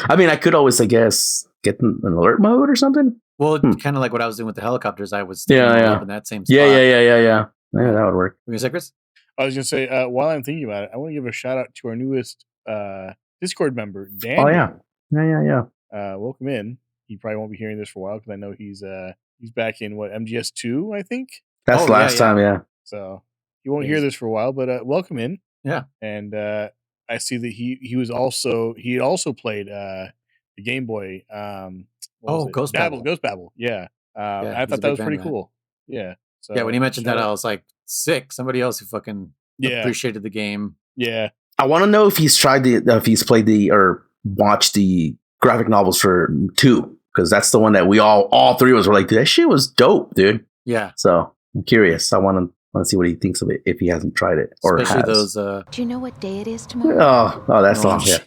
I mean, I could always, I guess, get an alert mode or something. Well, kind of like what I was doing with the helicopters. I was up in that same spot. Yeah, that would work. You gonna say, Chris? I was gonna say, while I'm thinking about it, I want to give a shout out to our newest Discord member, Dan. Oh yeah. Welcome in. He probably won't be hearing this for a while because I know he's back in MGS 2, I think. That's last time, yeah. So you won't hear this for a while, but welcome in. Yeah. And I see that he had also played the Game Boy. Ghost Babel. Yeah. I thought that was pretty cool. Yeah. So when he mentioned that, I was like, sick. Somebody else who fucking appreciated the game. Yeah. I want to know if he's played or watched the graphic novels for 2, because that's the one that we all 3 of us were like, that shit was dope, dude. Yeah. So I'm curious. I want to see what he thinks of it if he hasn't tried it or especially has. those. Do you know what day it is tomorrow? Oh, that's long. Yeah.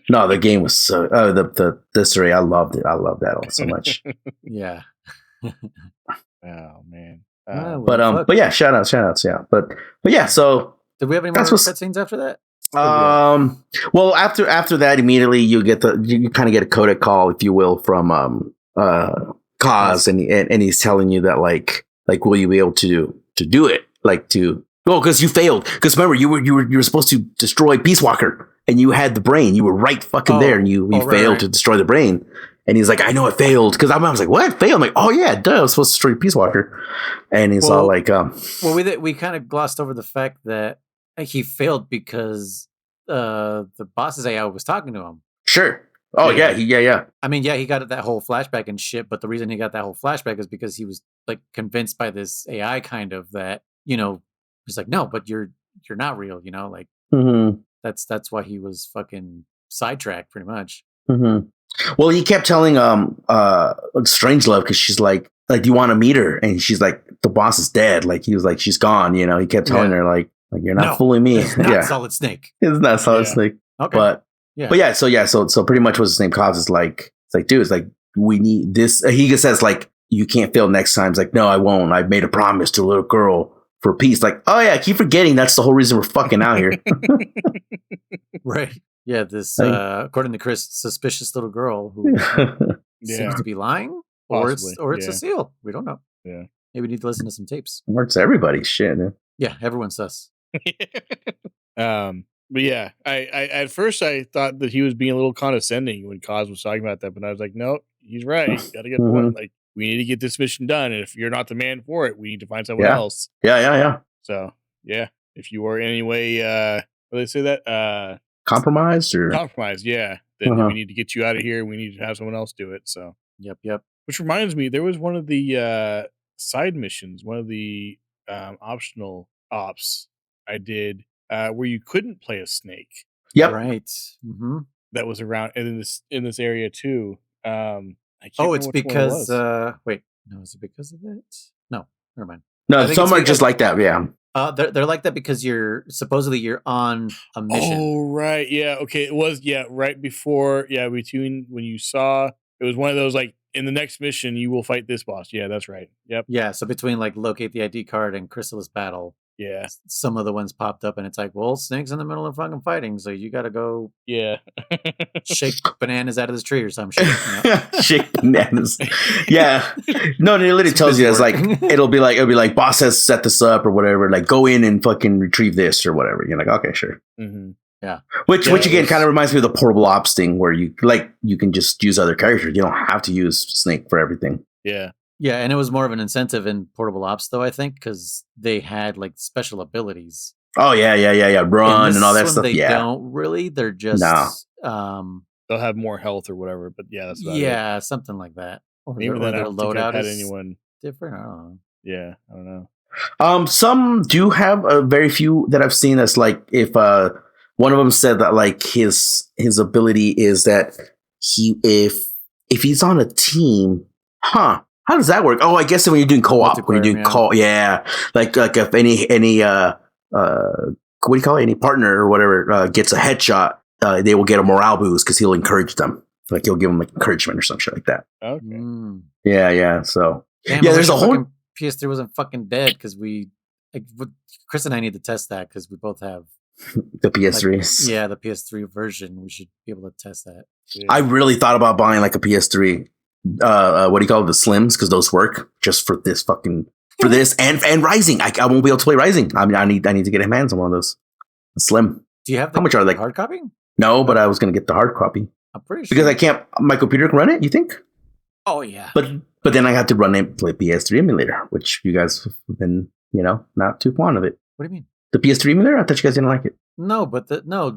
No, the game was so. The history, I loved it. I love that all so much. Yeah. Oh man. But yeah, shout outs, yeah. But yeah, so did we have any more cutscenes after that? Well, after that, immediately you kind of get a codec call, if you will, from Cause, and he's telling you that like will you be able to do it, because you failed, because remember you were supposed to destroy Peace Walker and you had the brain, you were right fucking there, and you failed to destroy the brain. And he's like, I know it failed. Because I was like, what? Failed? I'm like, oh, yeah, duh. I was supposed to destroy Peace Walker. And he's all like... Well, we kind of glossed over the fact that he failed because the boss's AI was talking to him. Sure. Oh, yeah. I mean, he got that whole flashback and shit. But the reason he got that whole flashback is because he was like convinced by this AI kind of that, you know, he's like, no, but you're not real, you know, like that's why he was fucking sidetracked pretty much. Mm-hmm. Well, he kept telling Strangelove, because she's like, do you want to meet her? And she's like, the boss is dead. Like, he was like, she's gone. You know, he kept telling her like you're not fooling me. It's not Solid Snake. It's not Solid Snake. Okay. But so pretty much what's his name Cause is like, it's like, dude, it's like, we need this. He just says like, you can't fail next time. It's like, no, I won't. I made a promise to a little girl for peace. Like, oh yeah, I keep forgetting that's the whole reason we're fucking out here. Right. Yeah, this, according to Chris, suspicious little girl who seems to be lying, or it's a seal. We don't know. Yeah, maybe we need to listen to some tapes. Or it's everybody's shit. Man. Yeah, everyone's sus. But yeah, I at first I thought that he was being a little condescending when Cause was talking about that, but I was like, no, he's right. Got to get one. Like, we need to get this mission done, and if you're not the man for it, we need to find someone else. Yeah. So yeah, if you are in any way, what do they say that? Compromised, yeah. Then we need to get you out of here. We need to have someone else do it. So yep. Which reminds me, there was one of the side missions, one of the optional ops I did where you couldn't play a snake. Yep. Right. Mm-hmm. That was around in this area too. It's because wait, no, is it because of it? No, never mind. No, some are just like that. Yeah. They're like that because you're on a mission. Oh, right. Yeah. Okay. It was, right before, between when you saw, it was one of those, like, in the next mission, you will fight this boss. Yeah, that's right. Yep. Yeah. So between, like, locate the ID card and Chrysalis battle, some of the ones popped up, and it's like, well, Snake's in the middle of fucking fighting, so you got to go shake bananas out of this tree or some shit. You know? Shake bananas. Yeah. No, it literally tells you, it's like, it'll be like, boss has set this up or whatever, like, go in and fucking retrieve this or whatever. You're like, okay, sure. Mm-hmm. Yeah. Which again kind of reminds me of the portable ops thing, where you can just use other characters. You don't have to use Snake for everything. Yeah. Yeah, and it was more of an incentive in Portable Ops, though, I think, because they had like special abilities. Oh yeah. In Run this and all that one, stuff. they Yeah. don't really. They're No. just, They'll have more health or whatever, but yeah, that's about it. yeah, something like that. Or Even then, I their don't think I've loadout had is anyone. different. I don't know. Yeah, I don't know. Some do have a very few that I've seen. That's like if one of them said that like his ability is that if he's on a team, huh? How does that work? Oh, I guess when you're doing co-op, when you're doing Multiplayer, like if any what do you call it? Any partner or whatever gets a headshot, they will get a morale boost because he'll encourage them. Like he'll give them like encouragement or some shit like that. Okay. Yeah. So Damn, yeah, there's a whole PS3 wasn't fucking dead because Chris and I need to test that because we both have the PS3. yeah, the PS3 version. We should be able to test that. Yeah. I really thought about buying like a PS3. What do you call it? The Slims, because those work just for this and Rising. I won't be able to play Rising. I mean, I need to get a hands on one of those. A Slim. Do you have how much are they? Hard copy? No, but I was gonna get the hard copy. I'm pretty sure because I can't. My computer can run it. You think? Oh yeah. But then I have to play PS3 emulator, which you guys have been not too fond of it. What do you mean? The PS3 emulator? I thought you guys didn't like it. No, but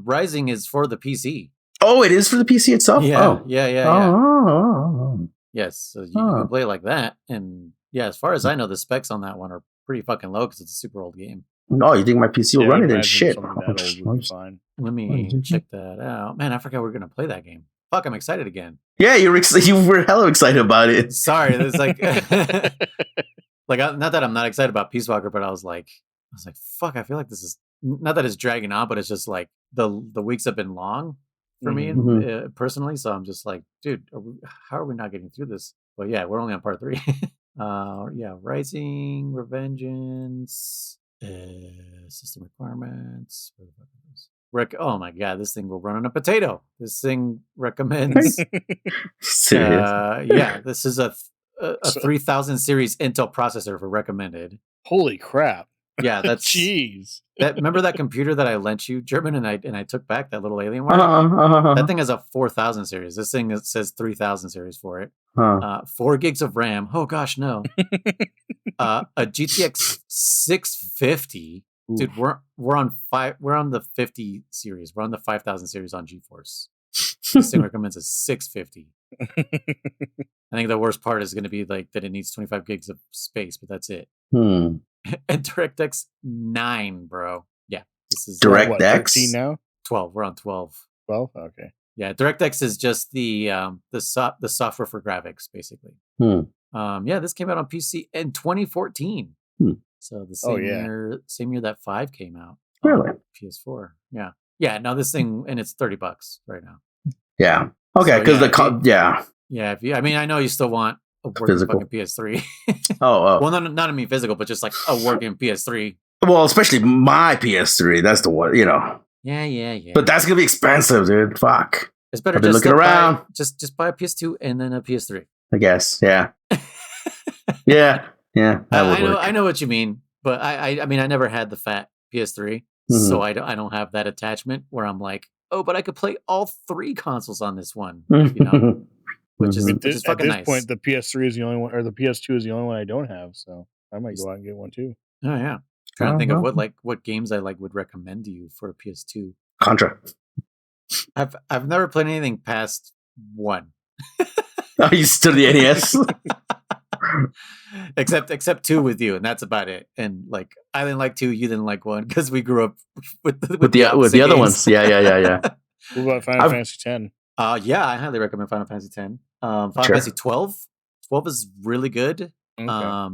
Rising is for the PC. Oh, it is for the PC itself? Yeah, oh. yeah. Oh. Yes, so you can play it like that. And yeah, as far as I know, the specs on that one are pretty fucking low because it's a super old game. No, you think my PC will run it? Then shit. Fine. Let me check that out. Man, I forgot we were going to play that game. Fuck, I'm excited again. Yeah, you were hella excited about it. Sorry, it's like... not that I'm not excited about Peace Walker, but I was like, fuck, I feel like this is... Not that it's dragging on, but it's just like the weeks have been long for me personally. So I'm just like, dude, how are we not getting through this? But yeah, we're only on part 3. Rising, Revengeance, system requirements. Oh my god, this thing will run on a potato. This thing recommends. Serious? Yeah, this is a 3000 series Intel processor for recommended. Holy crap! Yeah, that's jeez. Remember that computer that I lent you, German, and I took back that little Alienware? That thing has a 4000 series. This thing says 3000 series for it. 4 gigs of RAM. Oh gosh, no. A GTX 650. Oof. Dude, we're on the 50 series. We're on the 5000 series on GeForce. This thing recommends a 650. I think the worst part is going to be like that it needs 25 gigs of space, but that's it. And DirectX 9, bro. Yeah, this is DirectX 13 now. 12. We're on 12. 12. Okay. Yeah, DirectX is just the software for graphics, basically. Yeah, this came out on PC in 2014. So the same year that 5 came out. Really? PS4. Yeah. Now this thing, and it's $30 right now. Yeah. Okay. Because Yeah. I mean, I know you still want a working physical fucking PS3. Oh. Well, not I mean physical, but just like a working PS3. Well, especially my PS3. That's the one. Yeah. But that's gonna be expensive, dude. Fuck. It's better I've been looking around. Just buy a PS2 and then a PS3. I guess. Yeah. Yeah. I know what you mean, but I mean I never had the fat PS3, so I don't have that attachment where I'm like, oh, but I could play all 3 consoles on this one, which is fucking nice. At this point, the PS3 is the only one, or the PS2 is the only one I don't have, so I might go out and get one too. Oh yeah, trying to think of what games I would recommend to you for a PS2. Contra. I've never played anything past 1. Oh, you still the NES? except 2 with you, and that's about it. And like I didn't like 2, you didn't like 1 because we grew up with the other ones. Yeah. What about Final Fantasy 10? Yeah, I highly recommend Final Fantasy 10. Final Fantasy 12. 12 is really good. Okay.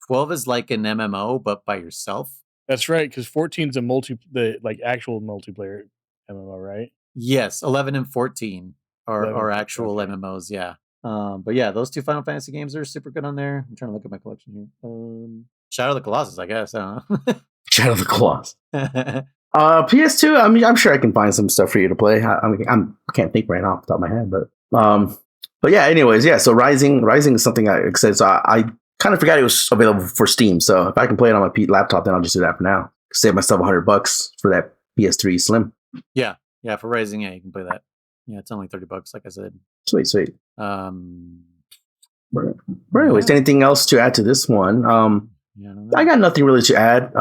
12 is like an MMO, but by yourself. That's right, because 14 is the actual multiplayer MMO, right? Yes, 11 and 14 are actual MMOs. Yeah. But yeah, those 2 Final Fantasy games are super good on there. I'm trying to look at my collection here. Shadow of the Colossus, I guess. I don't know. Shadow of the Colossus. PS2. I mean, I'm sure I can find some stuff for you to play. I can't think right off the top of my head, but yeah. Anyways, yeah. So Rising is something I said. So I kind of forgot it was available for Steam. So if I can play it on my laptop, then I'll just do that for now. Save myself $100 for that PS3 Slim. Yeah. For Rising, yeah, you can play that. Yeah, it's only $30, like I said. Sweet. But anyways, anything else to add to this one? I got nothing really to add.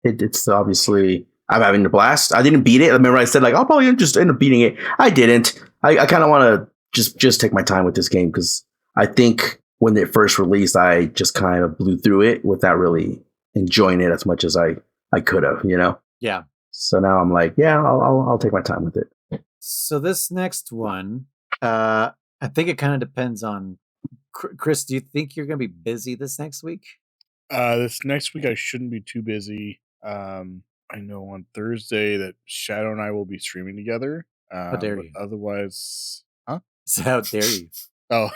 It's obviously I'm having a blast. I didn't beat it. I remember I said like I'll probably just end up beating it. I didn't. I kind of want to just take my time with this game because I think when it first released, I just kind of blew through it without really enjoying it as much as I could have. Yeah. So now I'm like, yeah, I'll take my time with it. So this next one, I think it kind of depends on Chris. Do you think you're going to be busy this next week? This next week I shouldn't be too busy. I know on Thursday that Shadow and I will be streaming together. How dare you? Otherwise, huh? So how dare you? Oh,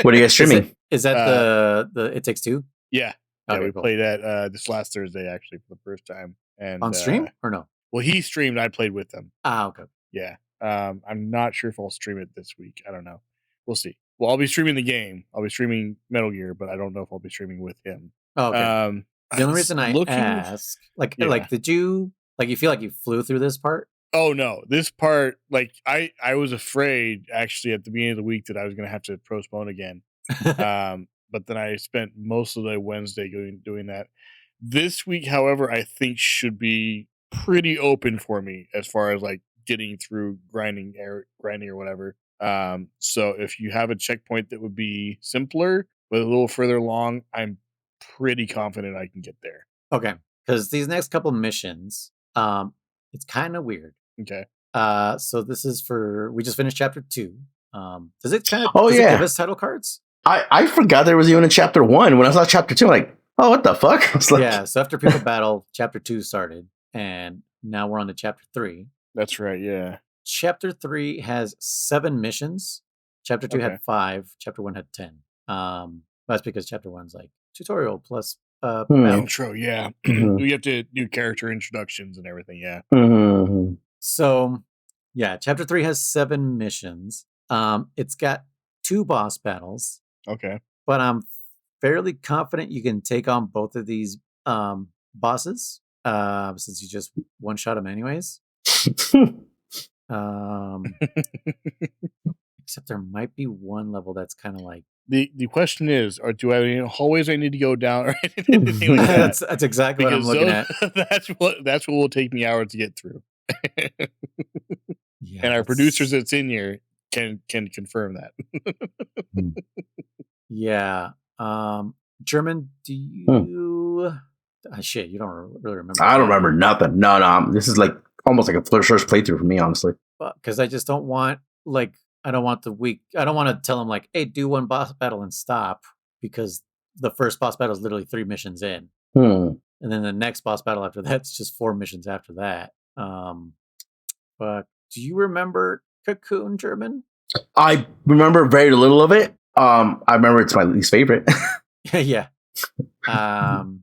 What are you guys streaming? Is that the It Takes Two? Yeah, Okay, we cool. played at this last Thursday actually for the first time. And On stream or no? Well, he streamed. I played with him. Okay. Yeah. I'm not sure if I'll stream it this week. I don't know. We'll see. Well, I'll be streaming the game. I'll be streaming Metal Gear, but I don't know if I'll be streaming with him. Oh, okay. The only reason I ask, did you you feel like you flew through this part? Oh no, this part, I was afraid actually at the beginning of the week that I was going to have to postpone again. But then I spent most of the Wednesday doing that. This week, however, I think should be pretty open for me as far as getting through grinding or whatever. So if you have a checkpoint that would be simpler but a little further along, I'm pretty confident I can get there. Okay, because these next couple missions, it's kind of weird. Okay. So this is we just finished chapter 2. Does it kind of it give us title cards? I forgot there was even a chapter 1. When I saw chapter 2, I'm like, oh, what the fuck? Yeah, so after People Battle, chapter 2 started, and now we're on to chapter 3. That's right, yeah. Chapter 3 has 7 missions. Chapter 2 had 5. Chapter 1 had 10. That's because chapter 1's tutorial plus intro, yeah. You have to do character introductions and everything, yeah. So, yeah, chapter 3 has 7 missions. It's got 2 boss battles. Okay. But I'm fairly confident you can take on both of these bosses since you just one-shot them anyways. Except there might be one level that's kind of the question is, do I have any hallways I need to go down or anything like that? That's exactly what I'm looking at. That's what will take me hours to get through. Yeah, and our producers that's in here can confirm that. Yeah. German, do you shit, you don't really remember. I don't remember nothing. No. This is almost like a first playthrough for me, honestly. Because I just don't want I don't want I don't want to tell them hey, do one boss battle and stop, because the first boss battle is literally 3 missions in. And then the next boss battle after that's just 4 missions after that. But do you remember Cocoon, German? I remember very little of it. I remember it's my least favorite. Yeah. Man,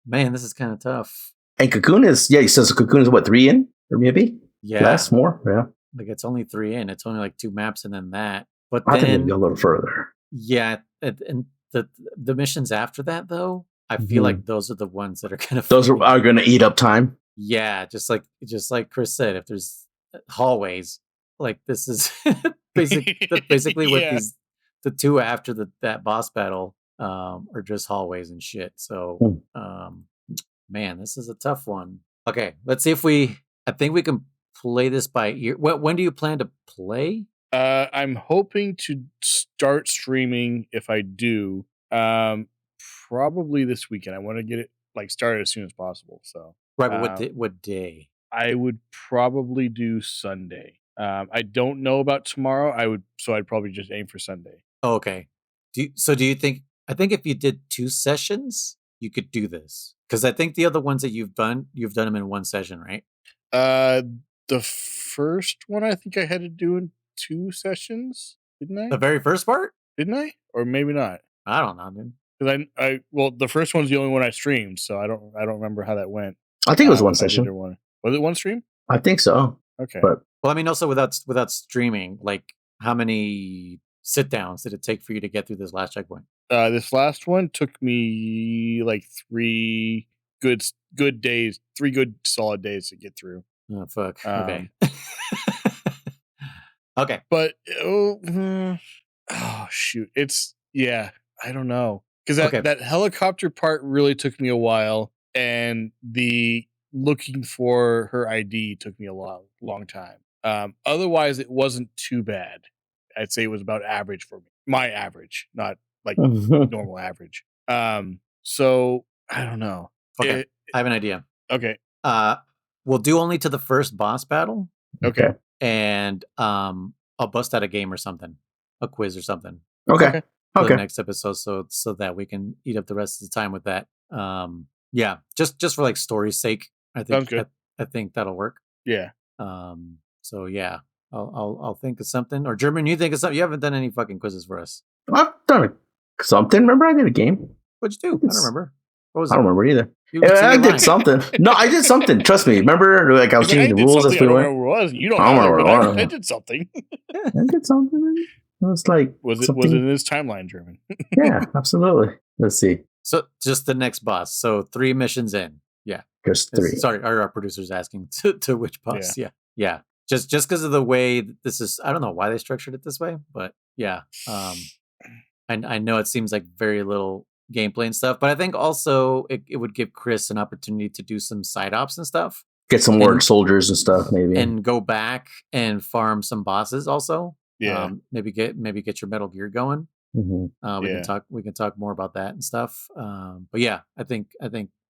this is kind of tough. And Cocoon is, he says Cocoon is what, 3 in? Or maybe? Yeah. Less, more? Yeah. It's only 3 in. It's only 2 maps and then that. But I then think it'd go a little further. Yeah. And the missions after that, though, I feel like those are the ones that are kind of... Those are going to eat up time? Yeah, just like Chris said, if there's hallways, this is basically what the 2 after that boss battle are just hallways and shit. So, man, this is a tough one. Okay, let's see if I think we can play this by ear. When do you plan to play? I'm hoping to start streaming if I do. Probably this weekend. I want to get it started as soon as possible. So right, but what day? I would probably do Sunday. I don't know about tomorrow. I'd probably just aim for Sunday. Oh, okay. Do you think? I think if you did 2 sessions, you could do this, because I think the other ones that you've done them in 1 session, right? The first one I think I had to do in 2 sessions, didn't I? The very first part, didn't I? Or maybe not. I don't know, dude. Because the first one's the only one I streamed, so I don't remember how that went. I think it was 1 session. Was it 1 stream? I think so. Okay. But well, I mean, also without streaming, how many sit downs did it take for you to get through this last checkpoint? This last one took me 3 good days, 3 good solid days to get through. Oh fuck. Okay. Okay. But oh shoot, it's Yeah, I don't know. Because Okay. that helicopter part really took me a while, and the looking for her ID took me a long time. Otherwise, it wasn't too bad. I'd say it was about average for me. My average, not like normal average. So I don't know. Okay, I have an idea. Okay. We'll do only to the first boss battle, Okay. and I'll bust out a game or something, a quiz or something. Okay. For the next episode, so that we can eat up the rest of the time with that. Yeah, just for like story's sake, I think. Sounds good. I think that'll work. Yeah. So yeah, I'll think of something. Or German, you think of something? You haven't done any fucking quizzes for us. I've done something. Remember, I did a game. What'd you do? I don't remember. What was it? I don't remember either. You I did something. No, I did something. Trust me. Remember, like I was changing the rules as we went. I don't remember what it was. You don't I don't know, remember but what I did something. I did something. It was like was it in this timeline, German? Yeah, absolutely. Let's see. So just the next boss. So 3 missions in. Yeah, just 3. Sorry, our producer's asking to which boss. Yeah. Just because of the way this is. I don't know why they structured it this way, but yeah. I know it seems like very little gameplay and stuff, but I think also it would give Chris an opportunity to do some side ops and stuff. Get some more soldiers and stuff, maybe, and go back and farm some bosses. Also, yeah. Maybe get your Metal Gear going. Mm-hmm. We can talk more about that and stuff. But yeah, I think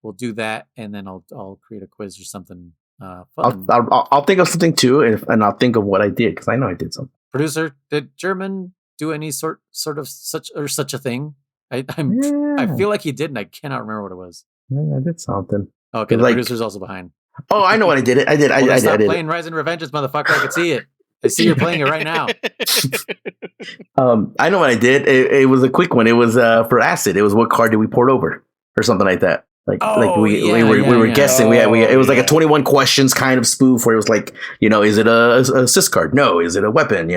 we'll do that, and then I'll create a quiz or something. Fun. I'll think of something too, and I'll think of what I did because I know I did something. Producer, did German do any sort of such a thing? I feel like he did, and I cannot remember what it was. Yeah, I did something. Okay, the producer's also behind. Oh, I know what I did. I did. Well, I did. Playing Rise and Revengeance, motherfucker. I can see it. I see you're playing it right now. I know what I did. It was a quick one. It was for acid. It was what card did we port over or something like that. We were guessing. It was like a 21 questions kind of spoof where it was like, is it a sys card? No. Is it a weapon?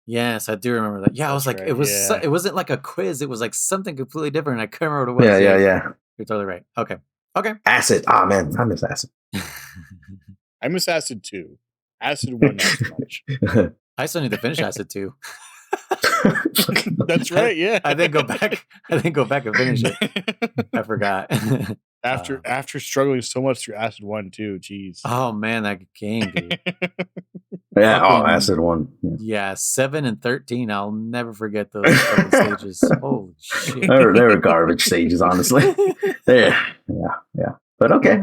Yes, I do remember that. Yeah, I was like, right. It wasn't like a quiz. It was like something completely different. I couldn't remember what it was. Yeah. You're totally right. Okay. Acid. Oh man, I miss acid. I miss acid too. Acid 1 not so much. I still need to finish acid 2. That's right. Yeah. I didn't go back and finish it. I forgot. After struggling so much through acid 1 too. Jeez. Oh man, that game, dude. Yeah. Acid 1. Yeah, 7 and 13. I'll never forget those stages. Holy shit. They were garbage stages, honestly. Yeah. But okay.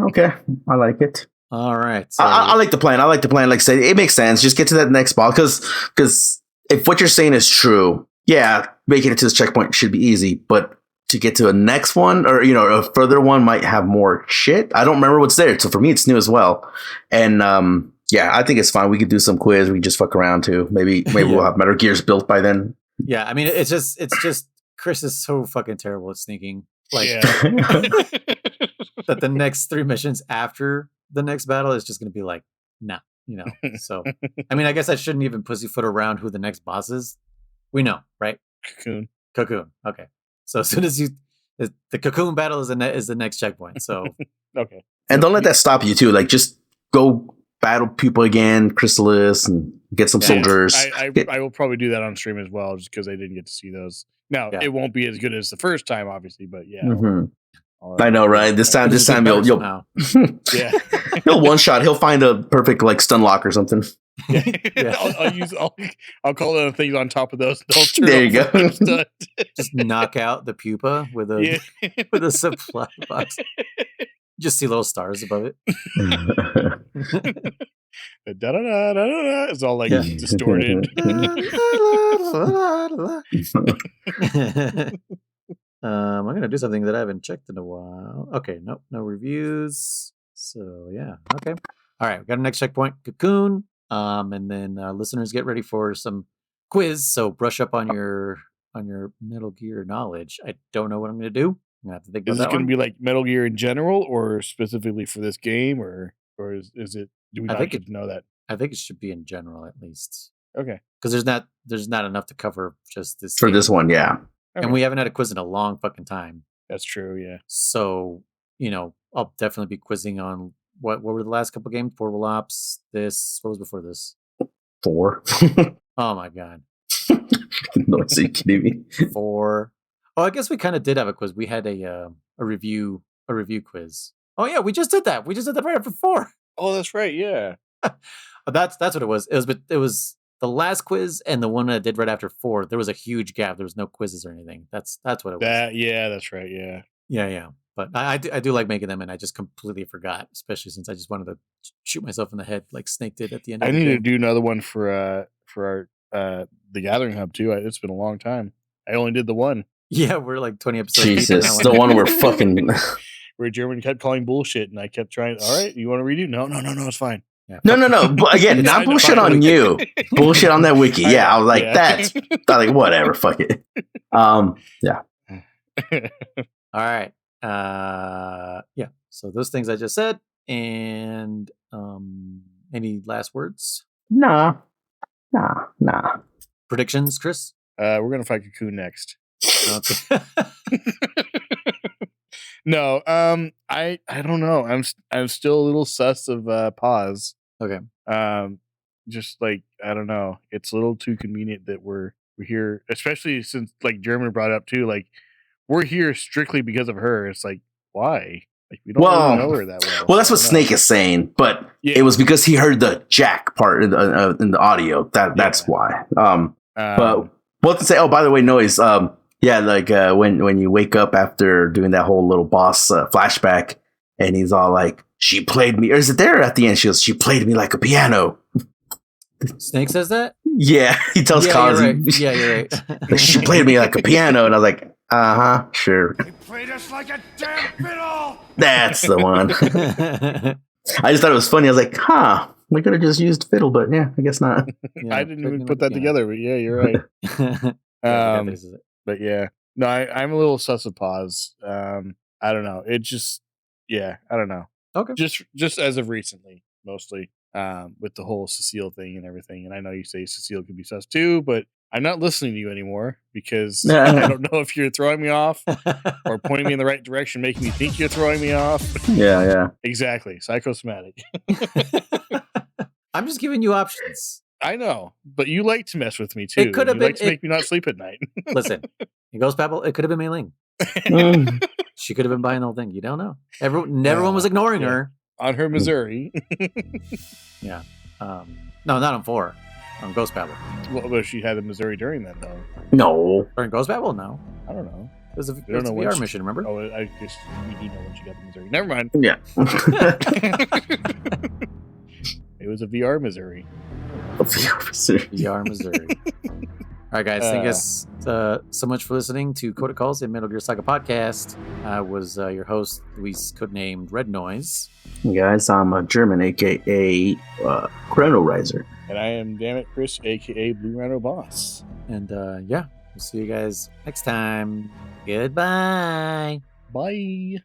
I like it. All right. So. I like the plan. Like I said, it makes sense. Just get to that next ball because if what you're saying is true, yeah, making it to this checkpoint should be easy. But to get to a next one or a further one might have more shit. I don't remember what's there, so for me it's new as well. And I think it's fine. We could do some quiz. We just fuck around too. Maybe we'll have Metal Gears built by then. Yeah, I mean it's just Chris is so fucking terrible at sneaking. Like that the next 3 missions after the next battle is just going to be like, nah, So, I mean, I guess I shouldn't even pussyfoot around who the next boss is. We know, right? Cocoon. Okay. So as soon as the Cocoon battle is the next checkpoint. So okay. And don't let that stop you too. Like just go battle people again, Chrysalis, and get some soldiers. I will probably do that on stream as well, just because I didn't get to see those. Now it won't be as good as the first time, obviously, but yeah. Mm-hmm. I know, right? This time you'll he'll one shot. He'll find a perfect like stun lock or something. Yeah. I'll call the things on top of those. There you go. Just knock out the pupa with a supply box. Just see little stars above it. It's all like distorted. I'm gonna do something that I haven't checked in a while. Okay, nope, no reviews. So yeah, okay. All right, we got a next checkpoint, Cocoon. And then listeners get ready for some quiz. So brush up on your Metal Gear knowledge. I don't know what I'm gonna do. I'm gonna have to think about that. Is it gonna be like Metal Gear in general, or specifically for this game, or is it? Do we not get to know that? I think it should be in general at least. Okay. Because there's not enough to cover just this for game. This one, yeah. And we haven't had a quiz in a long fucking time. That's true, yeah. So, I'll definitely be quizzing on what were the last couple games? Portable Ops, this, what was before this? 4. Oh my god. No, so you kidding me? 4. Oh, I guess we kind of did have a quiz. We had a review quiz. Oh yeah, we just did that. We just did that right after 4. Oh, that's right. Yeah. That's what it was. It was the last quiz and the one I did right after 4. There was a huge gap. There was no quizzes or anything. That's what it was. That's right. Yeah. Yeah. But I do like making them, and I just completely forgot, especially since I just wanted to shoot myself in the head like Snake did at the end. I need to do another one for our the Gathering Hub too. It's been a long time. I only did the one. Yeah, we're like 20 episodes. Jesus, the one where fucking where German kept calling bullshit, and I kept trying. All right, you want to redo? No, it's fine. Yeah, no. But again, not bullshit on you. Bullshit on that wiki. Yeah, I was like, that's like whatever. Fuck it. Yeah. All right. Yeah. So those things I just said, and any last words? Nah. Predictions, Chris? We're gonna fight Cocoon next. Okay. No, I don't know. I'm still a little sus of Pause. Okay. Just like I don't know. It's a little too convenient that we're here, especially since like German brought up too. Like we're here strictly because of her. It's like why? Like we don't really know her that well. Well, that's what Snake is saying, but it was because he heard the Jack part in the audio. That's why. But what to say? Oh, by the way, Noise. Yeah, like when you wake up after doing that whole little boss flashback, and he's all like, "She played me," or is it there at the end? She played me like a piano. Snake says that? Yeah, he tells Cause. You're right. Yeah, you're right. She played me like a piano, and I was like, sure. You played us like a damn fiddle! That's the one. I just thought it was funny. I was like, we could have just used fiddle, but yeah, I guess not. Yeah, I didn't even put that together, but yeah, you're right. But yeah, no, I'm a little sus of Pause. I don't know. It just, I don't know. Okay. Just as of recently, mostly, with the whole Cecile thing and everything. And I know you say Cecile could be sus too, but I'm not listening to you anymore because I don't know if you're throwing me off or pointing me in the right direction, making me think you're throwing me off. Yeah. Exactly. Psychosomatic. I'm just giving you options. I know, but you like to mess with me too. It could have been like to make me not sleep at night. Listen, it goes Babel. It could have been Mei Ling. She could have been buying the whole thing. You don't know. Everyone was ignoring her on her Missouri. Yeah. No, not on 4. On Ghost Babel. Well, but she had the Missouri during that though. No. During Ghost Babel? No. I don't know. It was a VR mission. Remember? Oh, I guess we do know when she got the Missouri. Never mind. Yeah. It was a VR Missouri. VR Missouri. All right, guys. Thank you guys so much for listening to Codec Calls, a Metal Gear Saga podcast. I was your host, Luis, codenamed Red Noise. Hey guys, I'm a German, aka Chrono Riser. And I am Dammit Chris, aka Blue Rhino Boss. And we'll see you guys next time. Goodbye. Bye.